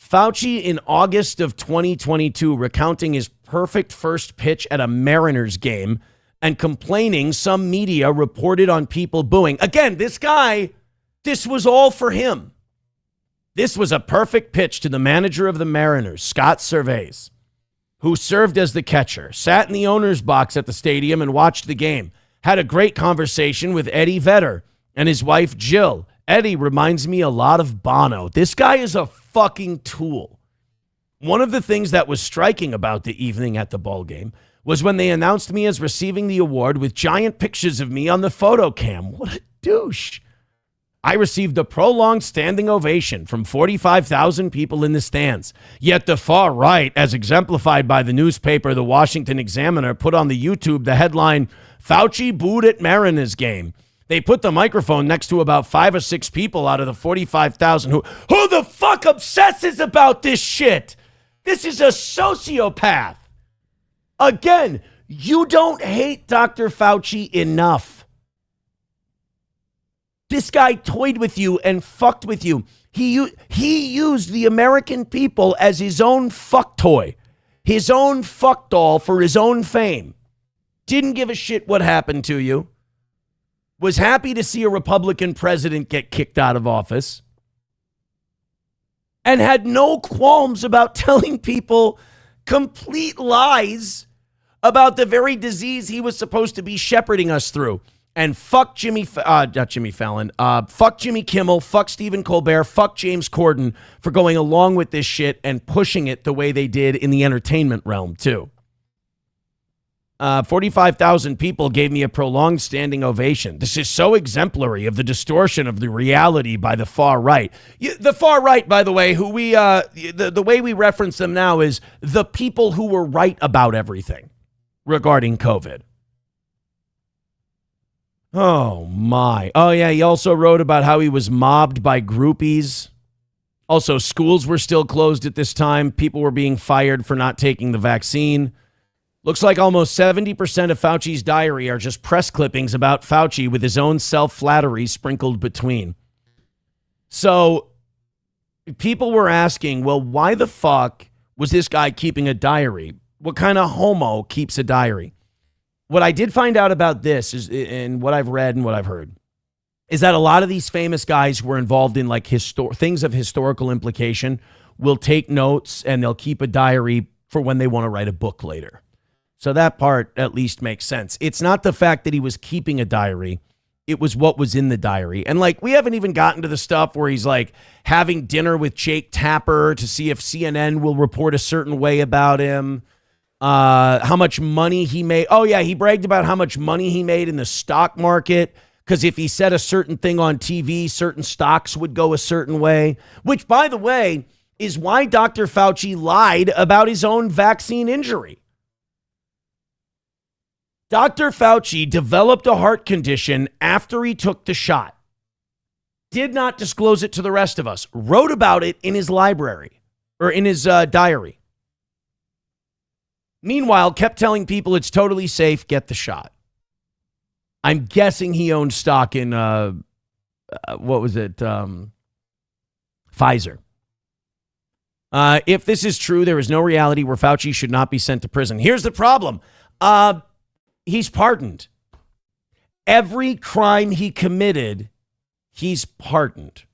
Fauci in August of 2022 recounting his perfect first pitch at a Mariners game and complaining some media reported on people booing. Again, this guy, this was all for him. This was a perfect pitch to the manager of the Mariners, Scott Cervais, who served as the catcher, sat in the owner's box at the stadium and watched the game, had a great conversation with Eddie Vedder and his wife, Jill. Eddie reminds me a lot of Bono. This guy is a fucking tool. One of the things that was striking about the evening at the ball game was when they announced me as receiving the award with giant pictures of me on the photo cam. What a douche. I received a prolonged standing ovation from 45,000 people in the stands. Yet the far right, as exemplified by the newspaper The Washington Examiner, put on the YouTube the headline, Fauci booed at Mariners game. They put the microphone next to about 5 or 6 people out of the 45,000 who the fuck obsesses about this shit? This is a sociopath. Again, you don't hate Dr. Fauci enough. This guy toyed with you and fucked with you. He used the American people as his own fuck toy, his own fuck doll for his own fame. Didn't give a shit what happened to you. Was happy to see a Republican president get kicked out of office. And had no qualms about telling people complete lies about the very disease he was supposed to be shepherding us through. And fuck not Jimmy Fallon, fuck Jimmy Kimmel, fuck Stephen Colbert, fuck James Corden for going along with this shit and pushing it the way they did in the entertainment realm, too. 45,000 people gave me a prolonged standing ovation. This is so exemplary of the distortion of the reality by the far right. The far right, by the way, who we the way we reference them now is the people who were right about everything regarding COVID. Oh, my. Oh, yeah, he also wrote about how he was mobbed by groupies. Also, schools were still closed at this time. People were being fired for not taking the vaccine. Looks like almost 70% of Fauci's diary are just press clippings about Fauci with his own self-flattery sprinkled between. So people were asking, well, why the fuck was this guy keeping a diary? What kind of homo keeps a diary? What I did find out about this is, and what I've read and what I've heard, is that a lot of these famous guys who were involved in like things of historical implication will take notes and they'll keep a diary for when they want to write a book later. So that part at least makes sense. It's not the fact that he was keeping a diary. It was what was in the diary. And like, we haven't even gotten to the stuff where he's like having dinner with Jake Tapper to see if CNN will report a certain way about him. How much money he made. Oh, yeah, he bragged about how much money he made in the stock market because if he said a certain thing on TV, certain stocks would go a certain way, which, by the way, is why Dr. Fauci lied about his own vaccine injury. Dr. Fauci developed a heart condition after he took the shot. Did not disclose it to the rest of us. Wrote about it in his library or in his diary. Meanwhile, kept telling people it's totally safe, get the shot. I'm guessing he owned stock in, Pfizer. If this is true, there is no reality where Fauci should not be sent to prison. Here's the problem. He's pardoned. Every crime he committed, he's pardoned.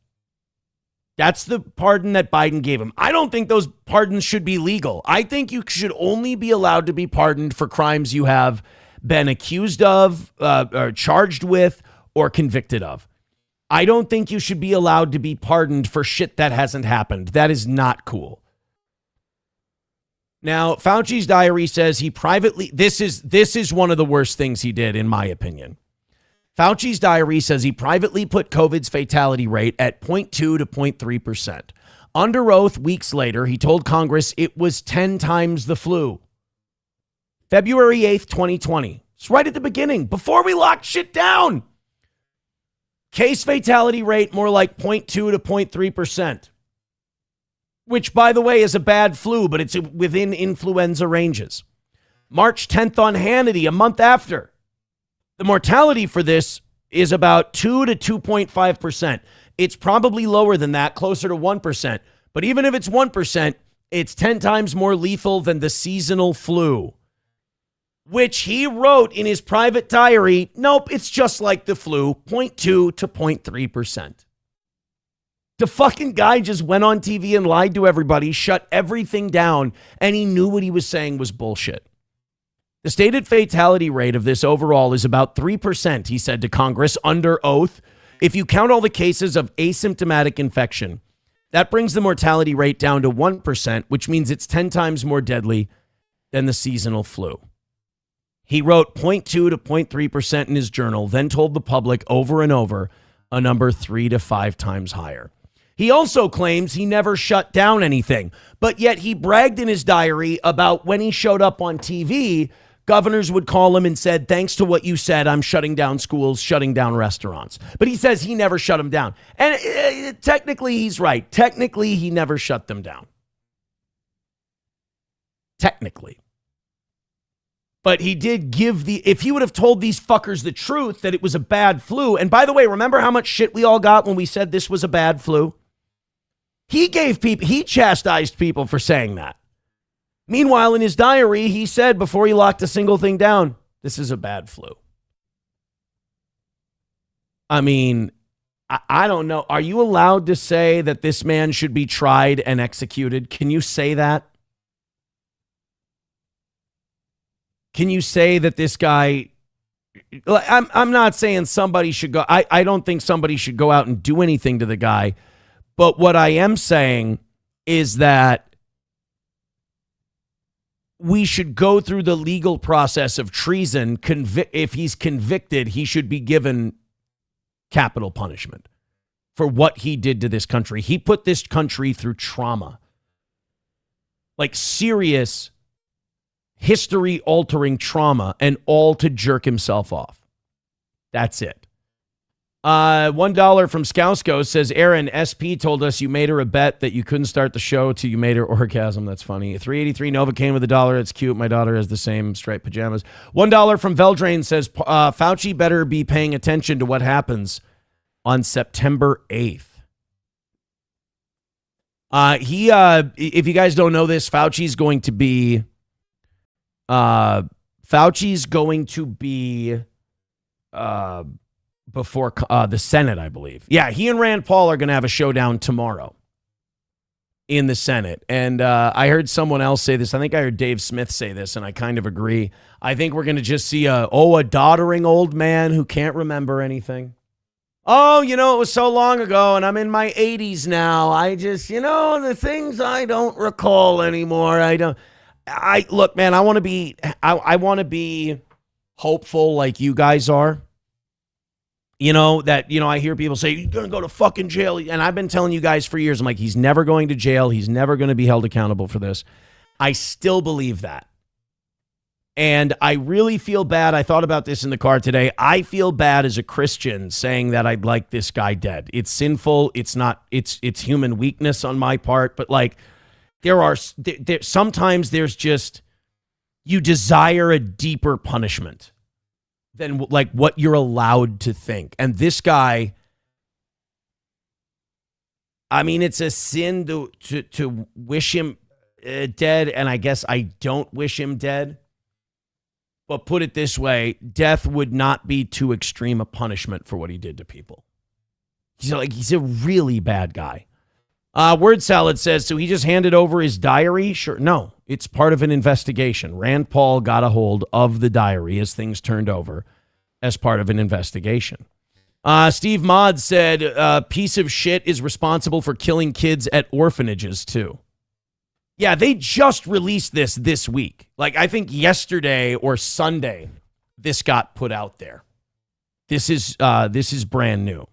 That's the pardon that Biden gave him. I don't think those pardons should be legal. I think you should only be allowed to be pardoned for crimes you have been accused of, or charged with, or convicted of. I don't think you should be allowed to be pardoned for shit that hasn't happened. That is not cool. Now, Fauci's diary says he privately, this is one of the worst things he did, in my opinion. Fauci's diary says he privately put COVID's fatality rate at 0.2 to 0.3%. Under oath, weeks later, he told Congress it was 10 times the flu. February 8th, 2020. It's right at the beginning, before we locked shit down. Case fatality rate more like 0.2 to 0.3%. Which, by the way, is a bad flu, but it's within influenza ranges. March 10th on Hannity, a month after. The mortality for this is about 2 to 2.5%. It's probably lower than that, closer to 1%. But even if it's 1%, it's 10 times more lethal than the seasonal flu, which he wrote in his private diary. Nope, it's just like the flu, 0.2 to 0.3%. The fucking guy just went on TV and lied to everybody, shut everything down, and he knew what he was saying was bullshit. The stated fatality rate of this overall is about 3%, he said to Congress under oath. If you count all the cases of asymptomatic infection, that brings the mortality rate down to 1%, which means it's 10 times more deadly than the seasonal flu. He wrote 0.2 to 0.3% in his journal, then told the public over and over, a number 3 to 5 times higher. He also claims he never shut down anything, but yet he bragged in his diary about when he showed up on TV, governors would call him and said, thanks to what you said, I'm shutting down schools, shutting down restaurants. But he says he never shut them down. And technically, he's right. Technically, he never shut them down. Technically. But he did give if he would have told these fuckers the truth that it was a bad flu. And by the way, remember how much shit we all got when we said this was a bad flu? He chastised people for saying that. Meanwhile, in his diary, he said before he locked a single thing down, this is a bad flu. I mean, I don't know. Are you allowed to say that this man should be tried and executed? Can you say that? Can you say that this guy, I'm not saying somebody should go, I don't think somebody should go out and do anything to the guy. But what I am saying is that we should go through the legal process of treason. If he's convicted, he should be given capital punishment for what he did to this country. He put this country through trauma, like serious history-altering trauma, and all to jerk himself off. That's it. $1 from Skousko says, Aaron, SP told us you made her a bet that you couldn't start the show till you made her orgasm. That's funny. 383 Nova came with $1. It's cute. My daughter has the same striped pajamas. $1 from Veldrain says, Fauci better be paying attention to what happens on September 8th. If you guys don't know this, Fauci's going to be before the Senate, I believe. Yeah, he and Rand Paul are going to have a showdown tomorrow in the Senate. And I heard someone else say this. I think I heard Dave Smith say this, and I kind of agree. I think we're going to just see a doddering old man who can't remember anything. Oh, it was so long ago, and I'm in my 80s now. I just, the things I don't recall anymore. Look, man, I want to be hopeful like you guys are. I hear people say, he's going to go to fucking jail. And I've been telling you guys for years, I'm like, he's never going to jail. He's never going to be held accountable for this. I still believe that. And I really feel bad. I thought about this in the car today. I feel bad as a Christian saying that I'd like this guy dead. It's sinful. It's not, it's human weakness on my part. But like, sometimes there's just, you desire a deeper punishment than like what you're allowed to think. And this guy, I mean, it's a sin to wish him dead. And I guess I don't wish him dead. But put it this way, death would not be too extreme a punishment for what he did to people. He's a really bad guy. Word Salad says, so he just handed over his diary? Sure. No, it's part of an investigation. Rand Paul got a hold of the diary as things turned over as part of an investigation. Steve Mod said, piece of shit is responsible for killing kids at orphanages too. Yeah, they just released this week. Like, I think yesterday or Sunday, this got put out there. This is brand new.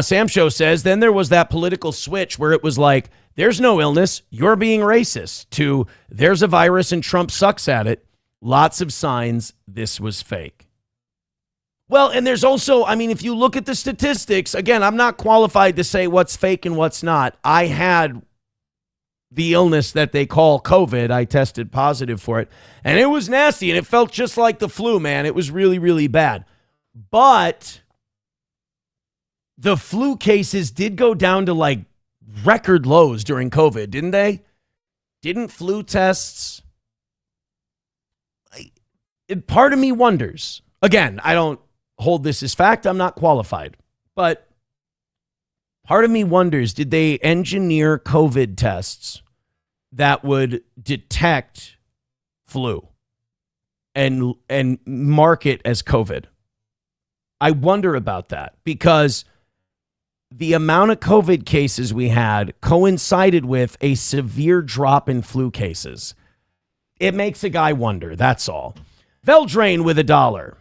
Sam Show says, then there was that political switch where it was like, there's no illness, you're being racist, to there's a virus and Trump sucks at it. Lots of signs this was fake. Well, and there's also, I mean, if you look at the statistics, again, I'm not qualified to say what's fake and what's not. I had the illness that they call COVID. I tested positive for it, and it was nasty, and it felt just like the flu, man. It was really, really bad. But the flu cases did go down to like record lows during COVID, didn't they? Didn't flu tests? Part of me wonders. Again, I don't hold this as fact. I'm not qualified. But part of me wonders, did they engineer COVID tests that would detect flu and mark it as COVID? I wonder about that, because the amount of COVID cases we had coincided with a severe drop in flu cases. It makes a guy wonder, that's all. Veldrain with $1.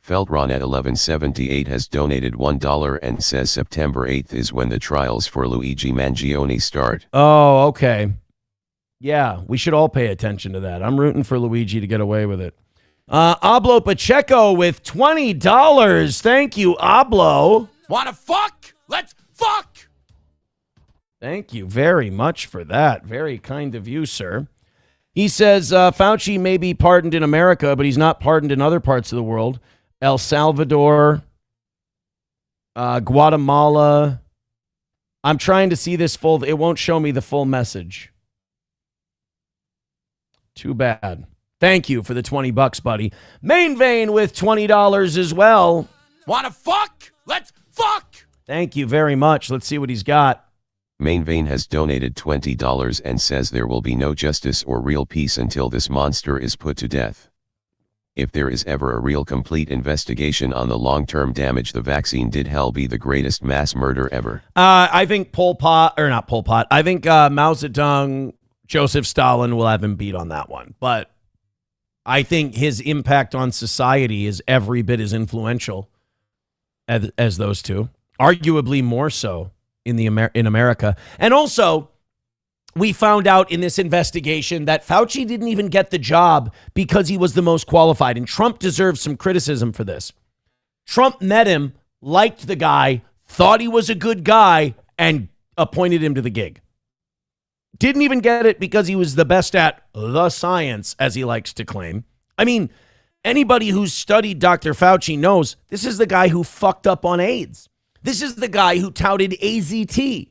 Feltron at 1178 has donated $1 and says September 8th is when the trials for Luigi Mangione start. Oh, okay. Yeah, we should all pay attention to that. I'm rooting for Luigi to get away with it. Ablo Pacheco with $20. Thank you, Ablo. Wanna fuck? Let's fuck! Thank you very much for that. Very kind of you, sir. He says Fauci may be pardoned in America, but he's not pardoned in other parts of the world. El Salvador, Guatemala. I'm trying to see this full. It won't show me the full message. Too bad. Thank you for the $20, buddy. Main Vein with $20 as well. Wanna fuck? Let's fuck! Thank you very much. Let's see what he's got. Main Vein has donated $20 and says there will be no justice or real peace until this monster is put to death. If there is ever a real complete investigation on the long-term damage the vaccine did, hell be the greatest mass murder ever. I think Pol Pot, or not Pol Pot, I think Mao Zedong, Joseph Stalin will have him beat on that one. But I think his impact on society is every bit as influential as those two, arguably more so in America. And also, we found out in this investigation that Fauci didn't even get the job because he was the most qualified. And Trump deserves some criticism for this. Trump met him, liked the guy, thought he was a good guy, and appointed him to the gig. Didn't even get it because he was the best at the science, as he likes to claim. I mean, anybody who's studied Dr. Fauci knows this is the guy who fucked up on AIDS. This is the guy who touted AZT,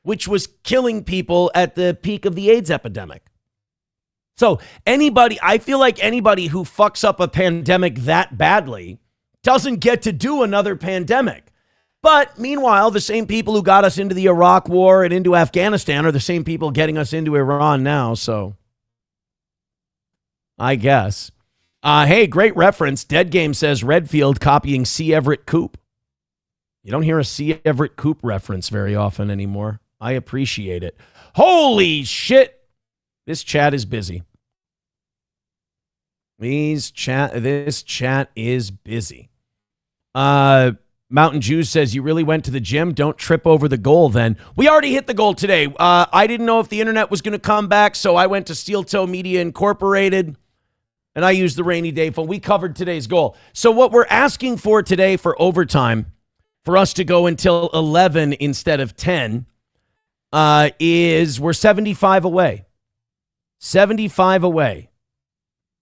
which was killing people at the peak of the AIDS epidemic. So I feel like anybody who fucks up a pandemic that badly doesn't get to do another pandemic. But meanwhile, the same people who got us into the Iraq war and into Afghanistan are the same people getting us into Iran now. So I guess. Hey, great reference. Dead Game says Redfield copying C. Everett Koop. You don't hear a C. Everett Koop reference very often anymore. I appreciate it. Holy shit. This chat is busy. This chat is busy. Mountain Jews says, you really went to the gym? Don't trip over the goal then. We already hit the goal today. I didn't know if the internet was going to come back, so I went to Steel Toe Media Incorporated, and I used the rainy day phone. We covered today's goal. So what we're asking for today for overtime, for us to go until 11 instead of 10, is we're 75 away. 75 away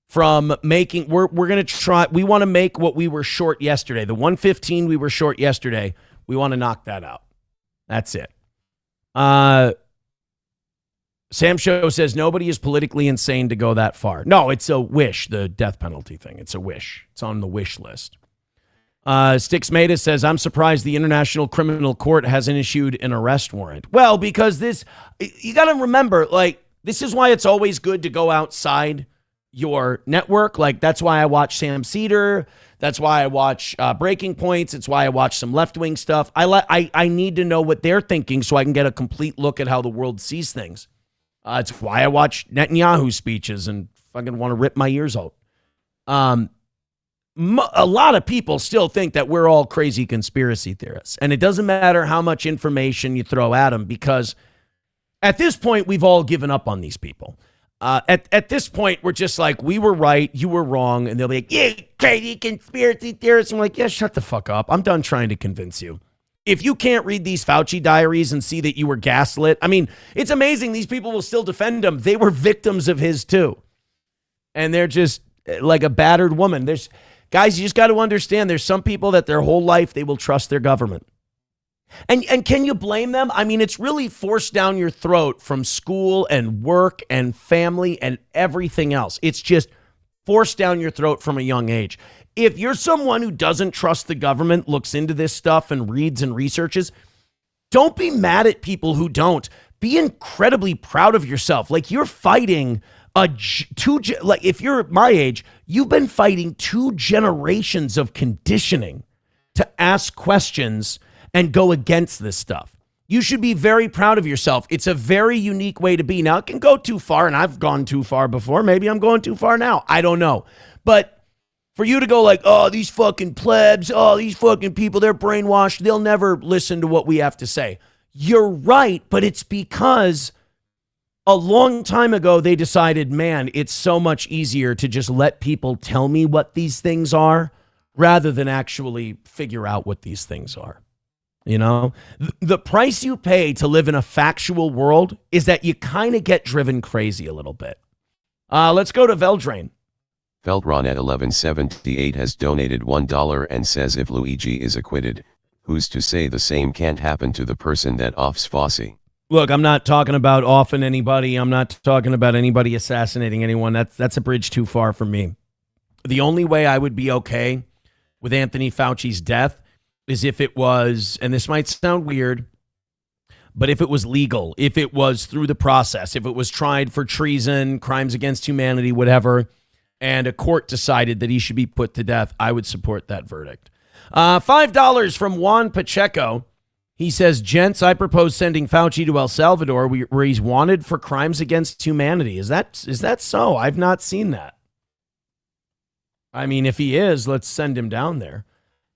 from making, we're going to try, we want to make what we were short yesterday. The 115 we were short yesterday, we want to knock that out. That's it. Sam Show says nobody is politically insane to go that far. No, it's a wish, the death penalty thing. It's a wish. It's on the wish list. Stix Matus says, I'm surprised the International Criminal Court hasn't issued an arrest warrant. Well, because you got to remember, this is why it's always good to go outside your network. That's why I watch Sam Cedar. That's why I watch Breaking Points. It's why I watch some left-wing stuff. I need to know what they're thinking so I can get a complete look at how the world sees things. It's why I watch Netanyahu's speeches and fucking want to rip my ears out. A lot of people still think that we're all crazy conspiracy theorists. And it doesn't matter how much information you throw at them, because at this point, we've all given up on these people. At this point, we're just like, we were right, you were wrong. And they'll be like, yeah, crazy conspiracy theorists. I'm like, yeah, shut the fuck up. I'm done trying to convince you. If you can't read these Fauci diaries and see that you were gaslit, I mean, it's amazing. These people will still defend him. They were victims of his too. And they're just like a battered woman. Guys, you just got to understand, there's some people that their whole life they will trust their government. And can you blame them? I mean, it's really forced down your throat from school and work and family and everything else. It's just forced down your throat from a young age. If you're someone who doesn't trust the government, looks into this stuff and reads and researches, don't be mad at people who don't. Be incredibly proud of yourself. You're fighting if you're my age, you've been fighting 2 generations of conditioning to ask questions and go against this stuff. You should be very proud of yourself. It's a very unique way to be. Now, it can go too far, and I've gone too far before. Maybe I'm going too far now. I don't know. But For you to go like, oh, these fucking plebs, oh, these fucking people, they're brainwashed. They'll never listen to what we have to say. You're right, but it's because a long time ago they decided, man, it's so much easier to just let people tell me what these things are rather than actually figure out what these things are. You know, the price you pay to live in a factual world is that you kind of get driven crazy a little bit. Let's go to Veldrain. Feldron at 1178 has donated $1 and says if Luigi is acquitted, who's to say the same can't happen to the person that offs Fauci? Look, I'm not talking about offing anybody. I'm not talking about anybody assassinating anyone. That's a bridge too far for me. The only way I would be okay with Anthony Fauci's death is if it was, and this might sound weird, but if it was legal, if it was through the process, if it was tried for treason, crimes against humanity, whatever, and a court decided that he should be put to death, I would support that verdict. $5 from Juan Pacheco. He says, gents, I propose sending Fauci to El Salvador where he's wanted for crimes against humanity. Is that so? I've not seen that. I mean, if he is, let's send him down there.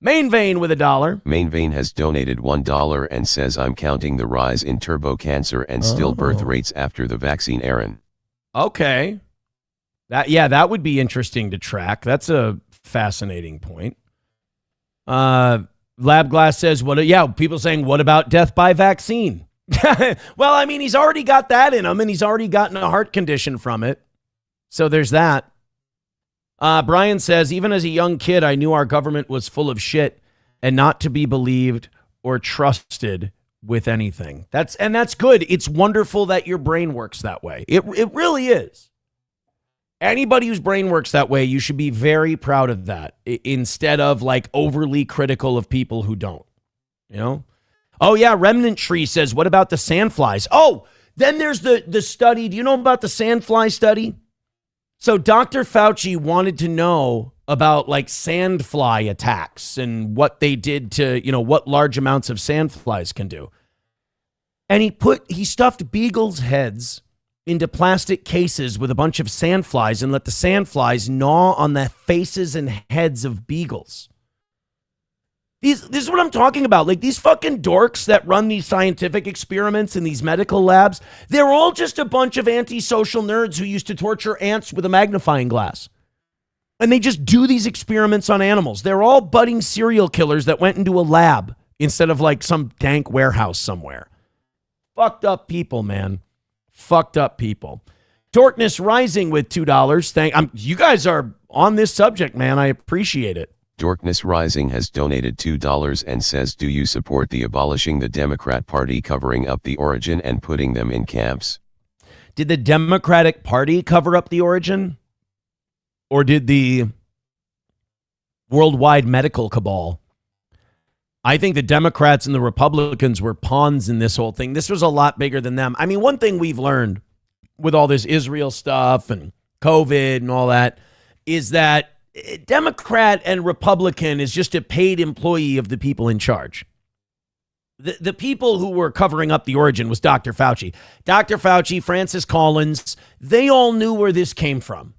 Main Vein with $1. Main Vein has donated $1 and says I'm counting the rise in turbo cancer and stillbirth rates after the vaccine, Aaron. Okay. That would be interesting to track. That's a fascinating point. Lab Glass says, people saying, what about death by vaccine? Well, I mean, he's already got that in him, and he's already gotten a heart condition from it. So there's that. Brian says, even as a young kid, I knew our government was full of shit and not to be believed or trusted with anything. That's good. It's wonderful that your brain works that way. It really is. Anybody whose brain works that way, you should be very proud of that instead of like overly critical of people who don't, you know? Oh yeah. Remnant Tree says, what about the sandflies? Oh, then there's the study. Do you know about the sandfly study? So Dr. Fauci wanted to know about like sandfly attacks and what they did to, what large amounts of sandflies can do. And he stuffed beagles' heads into plastic cases with a bunch of sandflies and let the sandflies gnaw on the faces and heads of beagles. This is what I'm talking about. Like these fucking dorks that run these scientific experiments in these medical labs, they're all just a bunch of antisocial nerds who used to torture ants with a magnifying glass. And they just do these experiments on animals. They're all budding serial killers that went into a lab instead of like some dank warehouse somewhere. Fucked up people, man. Fucked up people. Darkness Rising with $2. You guys are on this subject, man. I appreciate it. Darkness Rising has donated $2 and says, do you support the abolishing the Democrat Party covering up the origin and putting them in camps? Did the Democratic Party cover up the origin? Or did the worldwide medical cabal? I think the Democrats and the Republicans were pawns in this whole thing. This was a lot bigger than them. I mean, one thing we've learned with all this Israel stuff and COVID and all that is that Democrat and Republican is just a paid employee of the people in charge. The people who were covering up the origin was Dr. Fauci. Dr. Fauci, Francis Collins, they all knew where this came from.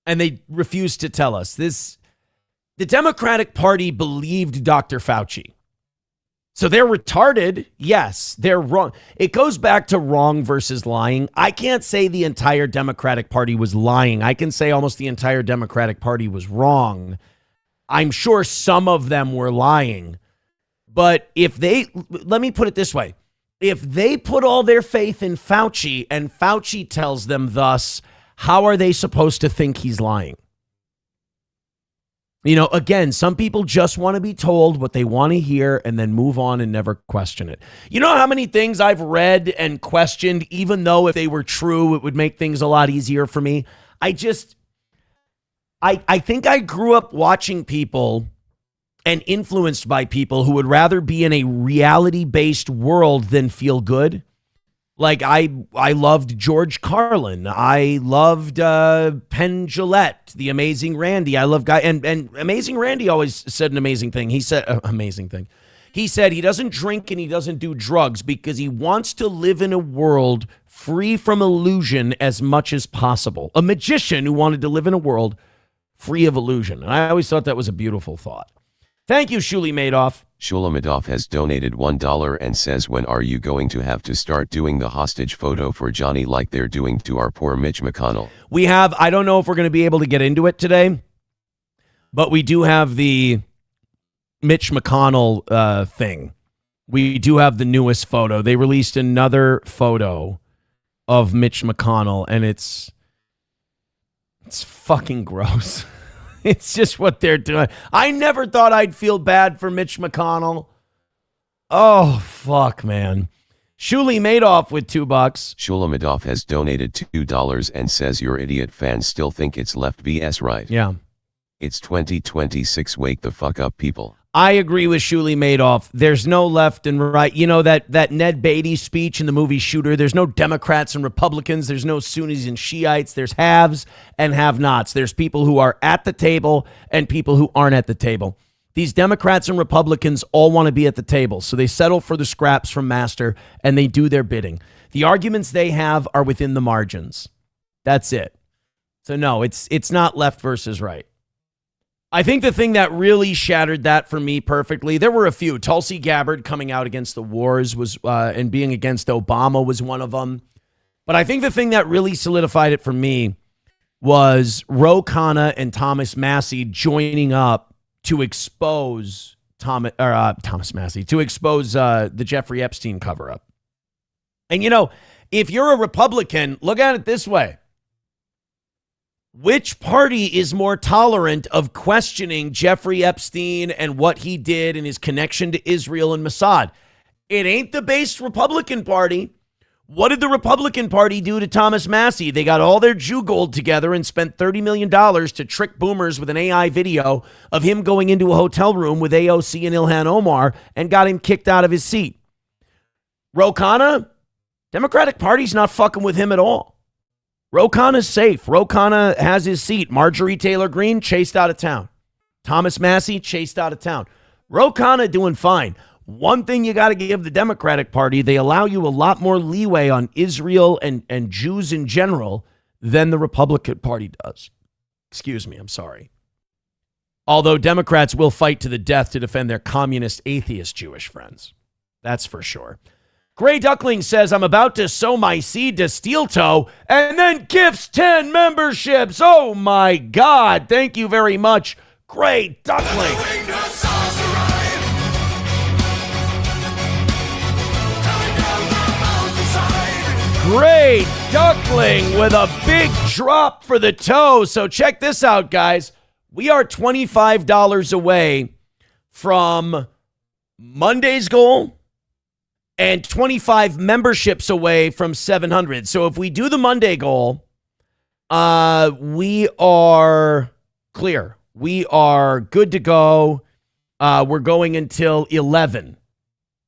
And they refused to tell us. The Democratic Party believed Dr. Fauci. So they're retarded. Yes, they're wrong. It goes back to wrong versus lying. I can't say the entire Democratic Party was lying. I can say almost the entire Democratic Party was wrong. I'm sure some of them were lying. But let me put it this way. If they put all their faith in Fauci and Fauci tells them thus, how are they supposed to think he's lying? Again, some people just want to be told what they want to hear and then move on and never question it. You know how many things I've read and questioned, even though if they were true, it would make things a lot easier for me. I think I grew up watching people and influenced by people who would rather be in a reality-based world than feel good. Like I loved George Carlin. I loved Penn Jillette, the Amazing Randy. I love and Amazing Randy always said an amazing thing. He said amazing thing. He said he doesn't drink and he doesn't do drugs because he wants to live in a world free from illusion as much as possible. A magician who wanted to live in a world free of illusion. And I always thought that was a beautiful thought. Thank you, Shuli Madoff. Shulamadov has donated $1 and says, when are you going to have to start doing the hostage photo for Johnny like they're doing to our poor Mitch McConnell? We have, I don't know if we're going to be able to get into it today, but we do have the Mitch McConnell thing. We do have the newest photo. They released another photo of Mitch McConnell, and it's fucking gross. It's just what they're doing. I never thought I'd feel bad for Mitch McConnell. Oh, fuck, man. Shuli Madoff with $2. Shulamadov has donated $2 and says, your idiot fans still think it's left BS, right? Yeah. It's 2026. Wake the fuck up, people. I agree with Shuli Madoff. There's no left and right. You know that Ned Beatty speech in the movie Shooter, there's no Democrats and Republicans. There's no Sunnis and Shiites. There's haves and have-nots. There's people who are at the table and people who aren't at the table. These Democrats and Republicans all want to be at the table, so they settle for the scraps from Master, and they do their bidding. The arguments they have are within the margins. That's it. So no, it's not left versus right. I think the thing that really shattered that for me perfectly, there were a few. Tulsi Gabbard coming out against the wars was and being against Obama was one of them. But I think the thing that really solidified it for me was Ro Khanna and Thomas Massie joining up to expose Thomas Massie, to expose the Jeffrey Epstein cover-up. And, you know, if you're a Republican, look at it this way. Which party is more tolerant of questioning Jeffrey Epstein and what he did and his connection to Israel and Mossad? It ain't the base Republican Party. What did the Republican Party do to Thomas Massie? They got all their Jew gold together and spent $30 million to trick boomers with an AI video of him going into a hotel room with AOC and Ilhan Omar and got him kicked out of his seat. Ro Khanna, Democratic Party's not fucking with him at all. Ro Khanna's safe. Ro Khanna has his seat. Marjorie Taylor Greene chased out of town. Thomas Massie chased out of town. Ro Khanna doing fine. One thing you got to give the Democratic Party, they allow you a lot more leeway on Israel and Jews in general than the Republican Party does. Excuse me, I'm sorry. Although Democrats will fight to the death to defend their communist, atheist Jewish friends. That's for sure. Gray Duckling says, I'm about to sow my seed to Steel Toe and then gifts 10 memberships. Oh, my God. Thank you very much, Gray Duckling. Gray Duckling with a big drop for the toe. So check this out, guys. We are $25 away from Monday's goal and 25 memberships away from 700. So if we do the Monday goal, we are clear. We are good to go. We're going until 11,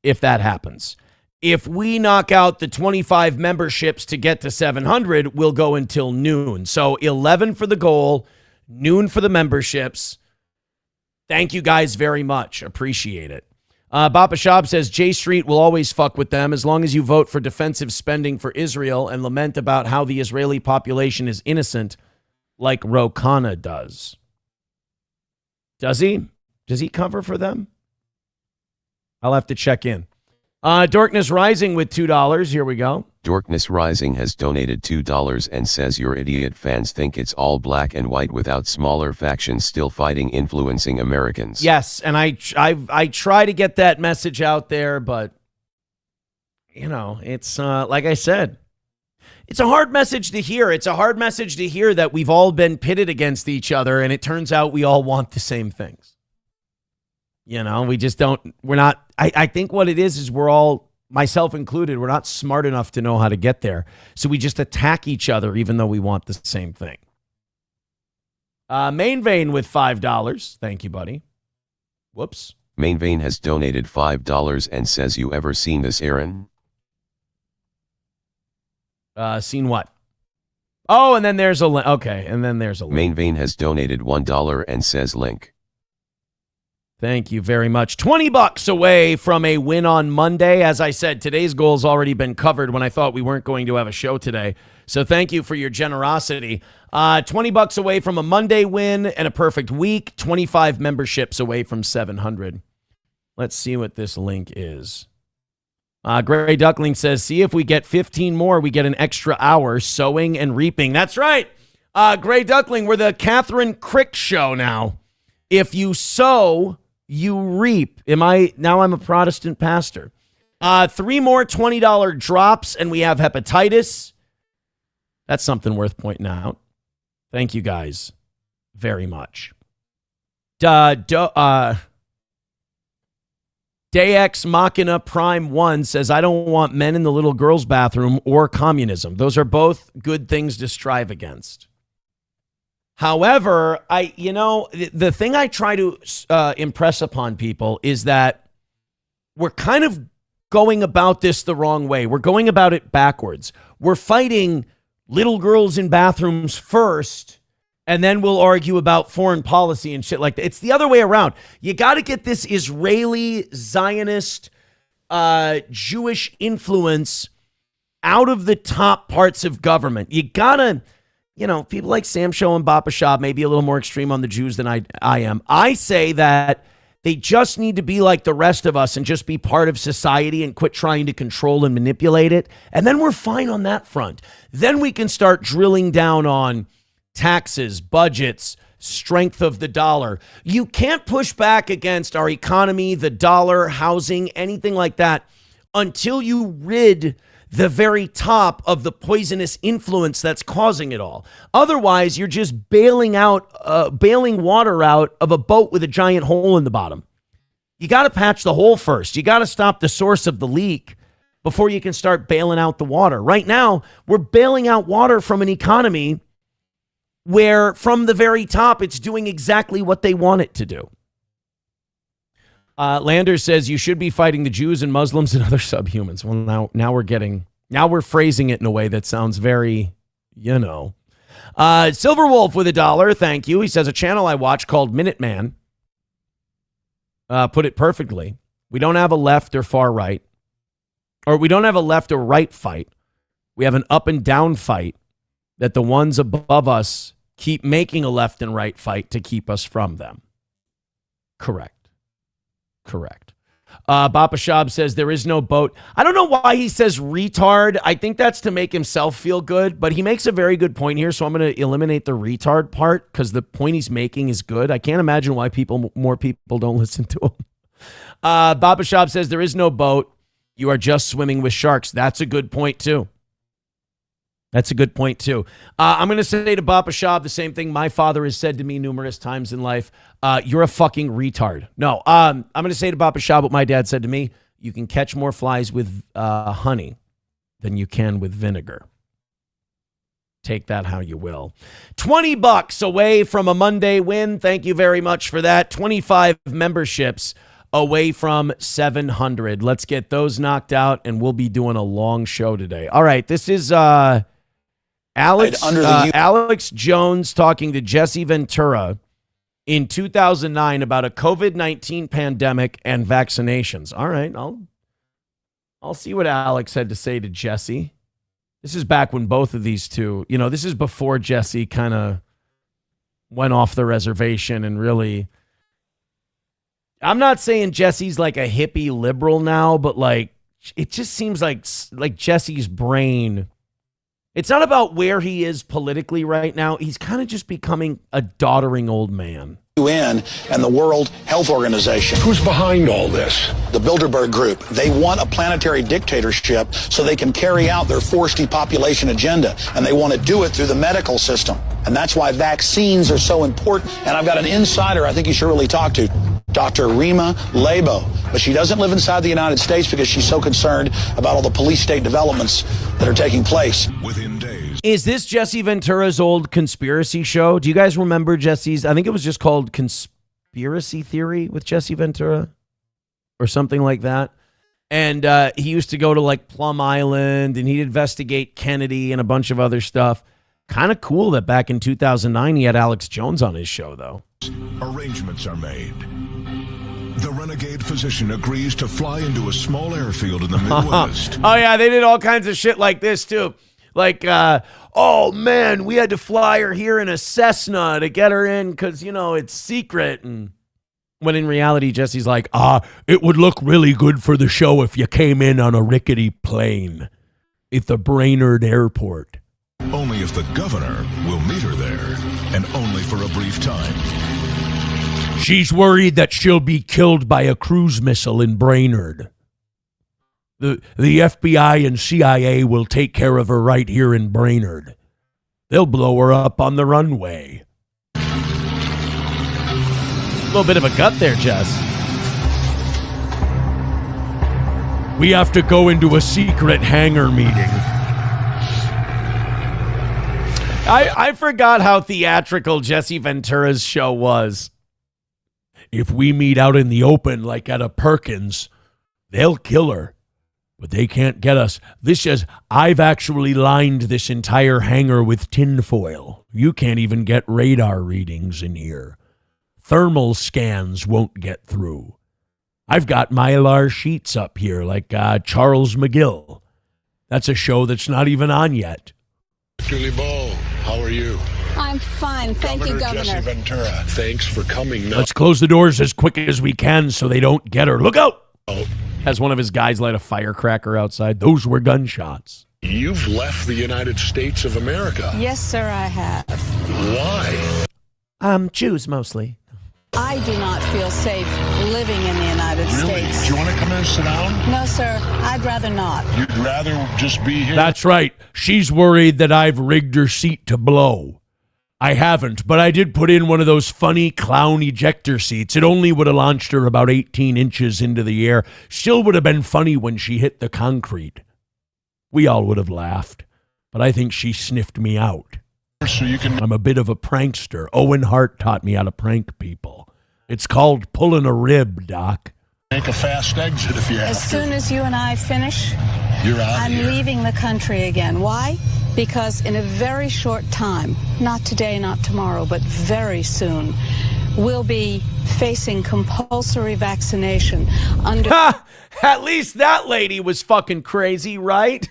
if that happens. If we knock out the 25 memberships to get to 700, we'll go until noon. So 11 for the goal, noon for the memberships. Thank you guys very much. Appreciate it. Bapa Shab says, J Street will always fuck with them as long as you vote for defensive spending for Israel and lament about how the Israeli population is innocent like Ro Khanna does. Does he? Does he cover for them? I'll have to check in. Dorkness Rising with $2. Here we go. Dorkness Rising has donated $2 and says, your idiot fans think it's all black and white without smaller factions still fighting influencing Americans. Yes, and I try to get that message out there, but, you know, it's like I said, it's a hard message to hear. It's a hard message to hear that we've all been pitted against each other, and it turns out we all want the same things. You know, we just don't, we're not, I think what it is we're all, myself included, we're not smart enough to know how to get there. So we just attack each other even though we want the same thing. Main Vein with $5. Thank you, buddy. Whoops. Main Vein has donated $5 and says, you ever seen this, Aaron? Seen what? Oh, and then there's a link. Okay, and then there's a link. Main Vein has donated $1 and says link. Thank you very much. $20 away from a win on Monday. As I said, today's goal's already been covered when I thought we weren't going to have a show today. So thank you for your generosity. $20 away from a Monday win and a perfect week. 25 memberships away from 700. Let's see what this link is. Gray Duckling says, see if we get 15 more, we get an extra hour sowing and reaping. That's right. Gray Duckling, we're the Catherine Crick show now. If you sow, you reap. Now I'm a Protestant pastor. 3 more $20 drops, and we have hepatitis. That's something worth pointing out. Thank you guys very much. Dex Machina Prime 1 says, I don't want men in the little girl's bathroom or communism. Those are both good things to strive against. However, the thing I try to impress upon people is that we're kind of going about this the wrong way. We're going about it backwards. We're fighting little girls in bathrooms first, and then we'll argue about foreign policy and shit like that. It's the other way around. You got to get this Israeli, Zionist, Jewish influence out of the top parts of government. You got to, people like Sam Show and Bapa Shab may be a little more extreme on the Jews than I am. I say that they just need to be like the rest of us and just be part of society and quit trying to control and manipulate it. And then we're fine on that front. Then we can start drilling down on taxes, budgets, strength of the dollar. You can't push back against our economy, the dollar, housing, anything like that until you rid the very top of the poisonous influence that's causing it all. Otherwise, you're just bailing water out of a boat with a giant hole in the bottom. You got to patch the hole first. You got to stop the source of the leak before you can start bailing out the water. Right now, we're bailing out water from an economy where from the very top, it's doing exactly what they want it to do. Lander says you should be fighting the Jews and Muslims and other subhumans. Well, now we're phrasing it in a way that sounds very, Silver Wolf with $1. Thank you. He says a channel I watch called Minuteman put it perfectly. We don't have a left or far right, or we don't have a left or right fight. We have an up and down fight that the ones above us keep making a left and right fight to keep us from them. Correct. Bapa Shab says there is no boat. I don't know why he says retard. I think that's to make himself feel good, but he makes a very good point here, so I'm going to eliminate the retard part because the point he's making is good. I can't imagine why more people don't listen to him. Bapa Shab says there is no boat. You are just swimming with sharks. That's a good point, too. I'm going to say to Bapa Shab the same thing my father has said to me numerous times in life. You're a fucking retard. No, I'm going to say to Bapa Shab what my dad said to me. You can catch more flies with honey than you can with vinegar. Take that how you will. $20 away from a Monday win. Thank you very much for that. 25 memberships away from 700. Let's get those knocked out, and we'll be doing a long show today. All right, this is Alex Jones talking to Jesse Ventura in 2009 about a COVID-19 pandemic and vaccinations. All right, I'll see what Alex had to say to Jesse. This is back when both of these two, this is before Jesse kind of went off the reservation and really, I'm not saying Jesse's like a hippie liberal now, but like, it just seems like Jesse's brain, it's not about where he is politically right now. He's kind of just becoming a doddering old man. UN and the World Health Organization. Who's behind all this? The Bilderberg Group. They want a planetary dictatorship so they can carry out their forced depopulation agenda, and they want to do it through the medical system. And that's why vaccines are so important. And I've got an insider I think you should really talk to, Dr. Rima Labo. But she doesn't live inside the United States because she's so concerned about all the police state developments that are taking place. Within days. Is this Jesse Ventura's old conspiracy show? Do you guys remember Jesse's? I think it was just called Conspiracy Theory with Jesse Ventura or something like that. And he used to go to like Plum Island and he'd investigate Kennedy and a bunch of other stuff. Kind of cool that back in 2009 he had Alex Jones on his show, though. Arrangements are made. The renegade physician agrees to fly into a small airfield in the Midwest. Oh, yeah, they did all kinds of shit like this, too. Like, oh, man, we had to fly her here in a Cessna to get her in because, it's secret. And when in reality, Jesse's like, it would look really good for the show if you came in on a rickety plane at the Brainerd Airport. Only if the governor will meet her there, and only for a brief time. She's worried that she'll be killed by a cruise missile in Brainerd. The FBI and CIA will take care of her right here in Brainerd. They'll blow her up on the runway. A little bit of a gut there, Jess. We have to go into a secret hangar meeting. I forgot how theatrical Jesse Ventura's show was. If we meet out in the open, like at a Perkins, they'll kill her. But they can't get us. This says, I've actually lined this entire hangar with tinfoil. You can't even get radar readings in here. Thermal scans won't get through. I've got Mylar sheets up here like Charles McGill. That's a show that's not even on yet. Julie Ball, how are you? I'm fine. Thank you, Governor. Jesse Ventura, thanks for coming. Let's close the doors as quick as we can so they don't get her. Look out! Oh. Has one of his guys light a firecracker outside. Those were gunshots. You've left the United States of America. Yes, sir, I have. Why? Jews mostly. I do not feel safe living in the United States. Do you want to come in and sit down? No, sir. I'd rather not. You'd rather just be here? That's right. She's worried that I've rigged her seat to blow. I haven't, but I did put in one of those funny clown ejector seats. It only would have launched her about 18 inches into the air. Still would have been funny when she hit the concrete. We all would have laughed, but I think she sniffed me out. So you can... I'm a bit of a prankster. Owen Hart taught me how to prank people. It's called pulling a rib, Doc. Make a fast exit if you have to. As soon as you and I finish, you're out I'm here. leaving the country again. Why? Because in a very short time, not today, not tomorrow, but very soon, we'll be facing compulsory vaccination under... Ha! At least that lady was fucking crazy, right?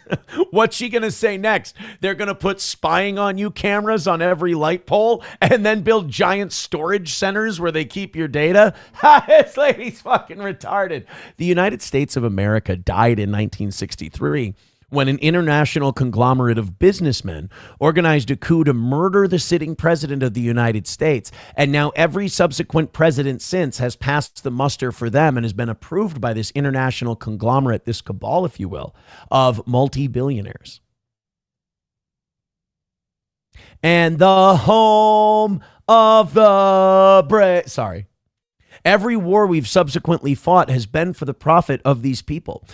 What's she going to say next? They're going to put spying on you cameras on every light pole and then build giant storage centers where they keep your data? Ha! This lady's fucking retarded. The United States of America died in 1963 when an international conglomerate of businessmen organized a coup to murder the sitting president of the United States. And now every subsequent president since has passed the muster for them and has been approved by this international conglomerate, this cabal, if you will, of multi-billionaires. And the home of the brave. Sorry. Every war we've subsequently fought has been for the profit of these people.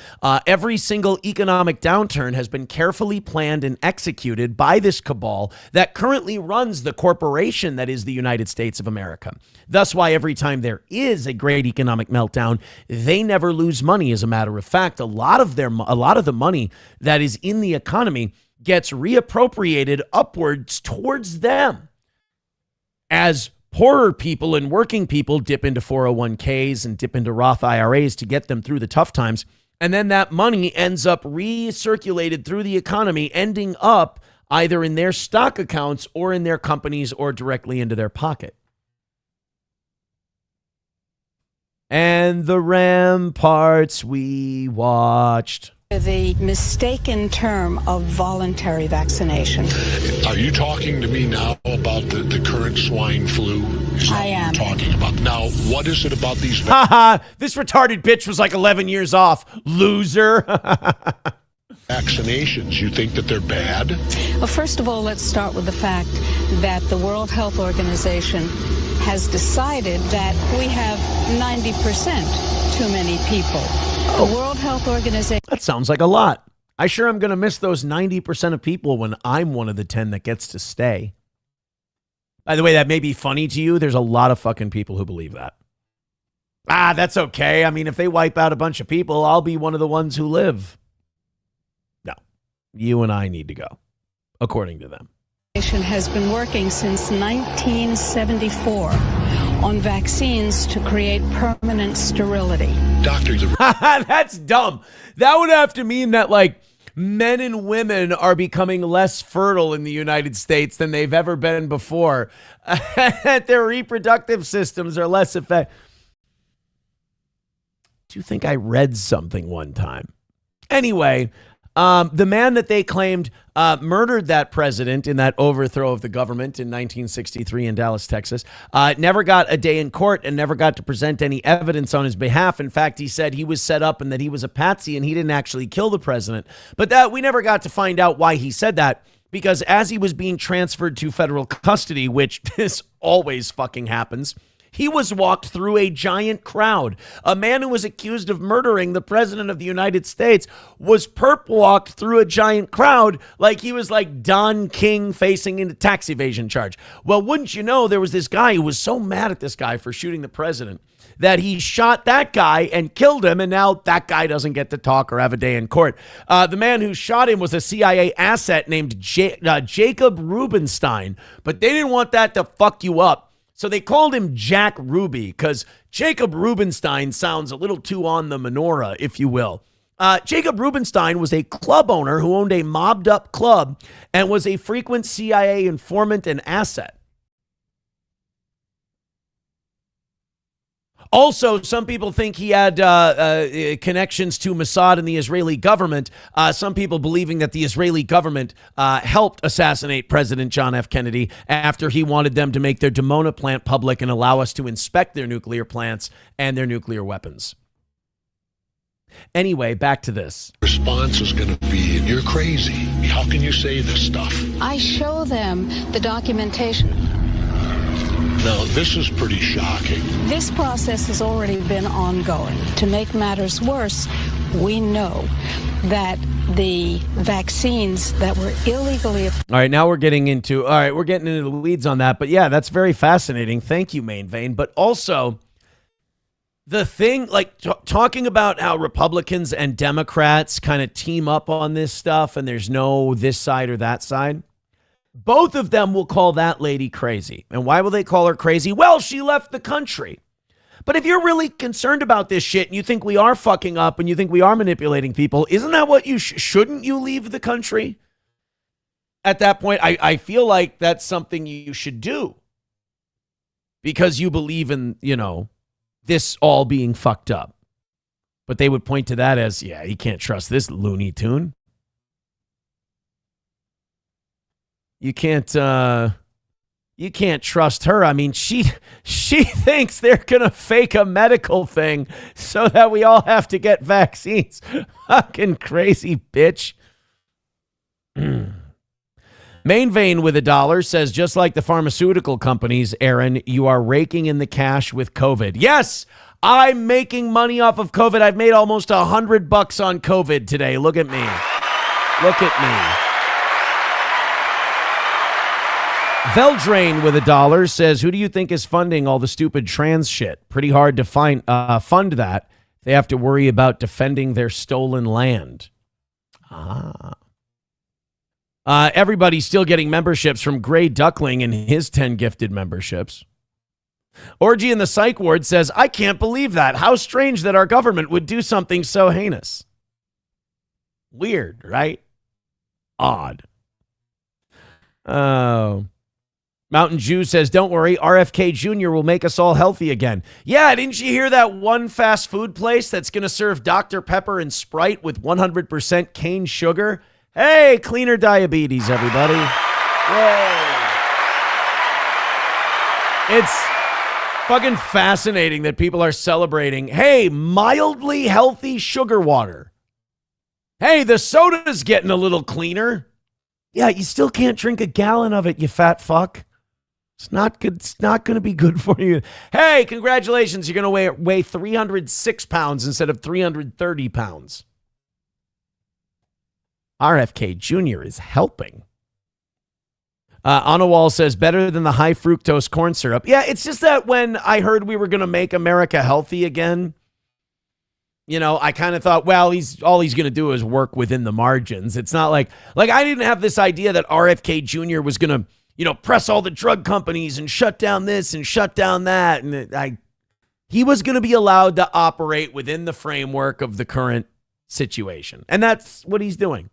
Every single economic downturn has been carefully planned and executed by this cabal that currently runs the corporation that is the United States of America. That's why every time there is a great economic meltdown, they never lose money. As a matter of fact, a lot of the money that is in the economy gets reappropriated upwards towards them as poorer people and working people dip into 401ks and dip into Roth IRAs to get them through the tough times. And then that money ends up recirculated through the economy, ending up either in their stock accounts or in their companies or directly into their pocket. And the ramparts we watched. The mistaken term of voluntary vaccination. Are you talking to me now about the current swine flu? I am. Talking about. Now, what is it about these... Haha, this retarded bitch was like 11 years off. Loser. vaccinations? You think that they're bad? Well, first of all, let's start with the fact that the World Health Organization has decided that we have 90% too many people. The World Health Organization... That sounds like a lot. I sure am going to miss those 90% of people when I'm one of the 10 that gets to stay. By the way, that may be funny to you. There's a lot of fucking people who believe that. That's okay. I mean, if they wipe out a bunch of people, I'll be one of the ones who live. No, you and I need to go, according to them. Has been working since 1974 on vaccines to create permanent sterility. Doctors are That's dumb. That would have to mean that, like, men and women are becoming less fertile in the United States than they've ever been before. That their reproductive systems are less effective. Do you think I read something one time? Anyway, the man that they claimed murdered that president in that overthrow of the government in 1963 in Dallas, Texas, never got a day in court and never got to present any evidence on his behalf. In fact, he said he was set up and that he was a patsy and he didn't actually kill the president. But that we never got to find out why he said that, because as he was being transferred to federal custody, which this always fucking happens, he was walked through a giant crowd. A man who was accused of murdering the president of the United States was perp walked through a giant crowd like he was like Don King facing into tax evasion charge. Well, wouldn't you know, there was this guy who was so mad at this guy for shooting the president that he shot that guy and killed him, and now that guy doesn't get to talk or have a day in court. The man who shot him was a CIA asset named Jacob Rubenstein, but they didn't want that to fuck you up. So they called him Jack Ruby because Jacob Rubenstein sounds a little too on the menorah, if you will. Jacob Rubenstein was a club owner who owned a mobbed up club and was a frequent CIA informant and asset. Also, some people think he had connections to Mossad and the Israeli government. Some people believing that the Israeli government helped assassinate President John F. Kennedy after he wanted them to make their Dimona plant public and allow us to inspect their nuclear plants and their nuclear weapons. Anyway, back to this. response is going to be, you're crazy. How can you say this stuff? I show them the documentation. Now, this is pretty shocking. This process has already been ongoing. To make matters worse, we know that the vaccines that were illegally... All right, now we're getting into the weeds on that. But yeah, that's very fascinating. Thank you, Main Vein. But also, the thing, like talking about how Republicans and Democrats kind of team up on this stuff and there's no this side or that side. Both of them will call that lady crazy. And why will they call her crazy? Well, she left the country. But if you're really concerned about this shit and you think we are fucking up and you think we are manipulating people, isn't that what you shouldn't you leave the country? At that point, I feel like that's something you should do because you believe in, this all being fucked up. But they would point to that as, yeah, you can't trust this Looney Tune. You can't trust her. I mean, she thinks they're going to fake a medical thing so that we all have to get vaccines. Fucking crazy bitch. Main Vein with $1 says, just like the pharmaceutical companies, Aaron, you are raking in the cash with COVID. Yes, I'm making money off of COVID. I've made almost $100 on COVID today. Look at me. Look at me. Veldrain with $1 says, who do you think is funding all the stupid trans shit? Pretty hard to fund that. They have to worry about defending their stolen land. Everybody's still getting memberships from Gray Duckling and his 10 gifted memberships. Orgy in the Psych Ward says, I can't believe that. How strange that our government would do something so heinous. Weird, right? Odd. Oh. Mountain Jew says, don't worry, RFK Jr. will make us all healthy again. Yeah, didn't you hear that one fast food place that's going to serve Dr. Pepper and Sprite with 100% cane sugar? Hey, cleaner diabetes, everybody. Yay. It's fucking fascinating that people are celebrating, hey, mildly healthy sugar water. Hey, the soda's getting a little cleaner. Yeah, you still can't drink a gallon of it, you fat fuck. It's not good. It's not going to be good for you. Hey, congratulations. You're going to weigh 306 pounds instead of 330 pounds. RFK Jr. is helping. Anawal says, better than the high fructose corn syrup. Yeah, it's just that when I heard we were going to make America healthy again, I kind of thought, well, all he's going to do is work within the margins. It's not like I didn't have this idea that RFK Jr. was going to, press all the drug companies and shut down this and shut down that. And he was going to be allowed to operate within the framework of the current situation. And that's what he's doing.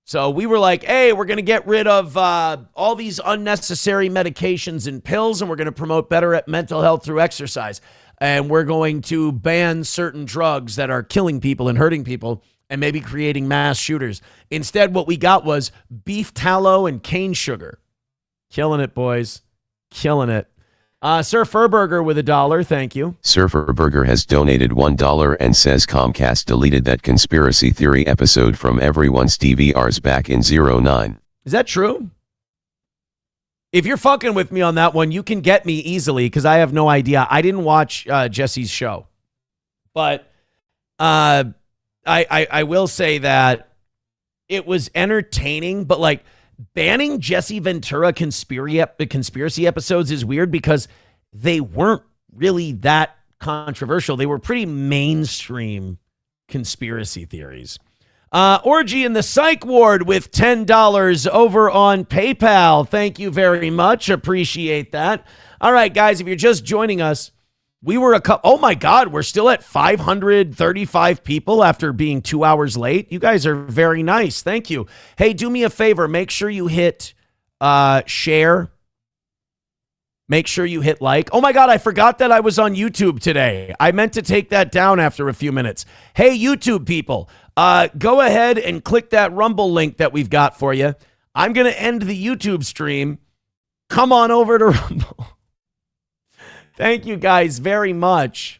So we were like, hey, we're going to get rid of all these unnecessary medications and pills, and we're going to promote better mental health through exercise. And we're going to ban certain drugs that are killing people and hurting people and maybe creating mass shooters. Instead, what we got was beef tallow and cane sugar. Killing it, boys. Killing it. Surfer Burger with $1. Thank you. Surfer Burger has donated $1 and says Comcast deleted that conspiracy theory episode from everyone's DVRs back in 09. Is that true? If you're fucking with me on that one, you can get me easily because I have no idea. I didn't watch Jesse's show. But I will say that it was entertaining, but like banning Jesse Ventura conspiracy episodes is weird because they weren't really that controversial. They were pretty mainstream conspiracy theories. Orgy in the Psych Ward with $10 over on PayPal. Thank you very much. Appreciate that. All right, guys, if you're just joining us, we were oh my God, we're still at 535 people after being 2 hours late. You guys are very nice. Thank you. Hey, do me a favor. Make sure you hit share. Make sure you hit like. Oh my God, I forgot that I was on YouTube today. I meant to take that down after a few minutes. Hey, YouTube people, go ahead and click that Rumble link that we've got for you. I'm going to end the YouTube stream. Come on over to Rumble. Thank you guys very much.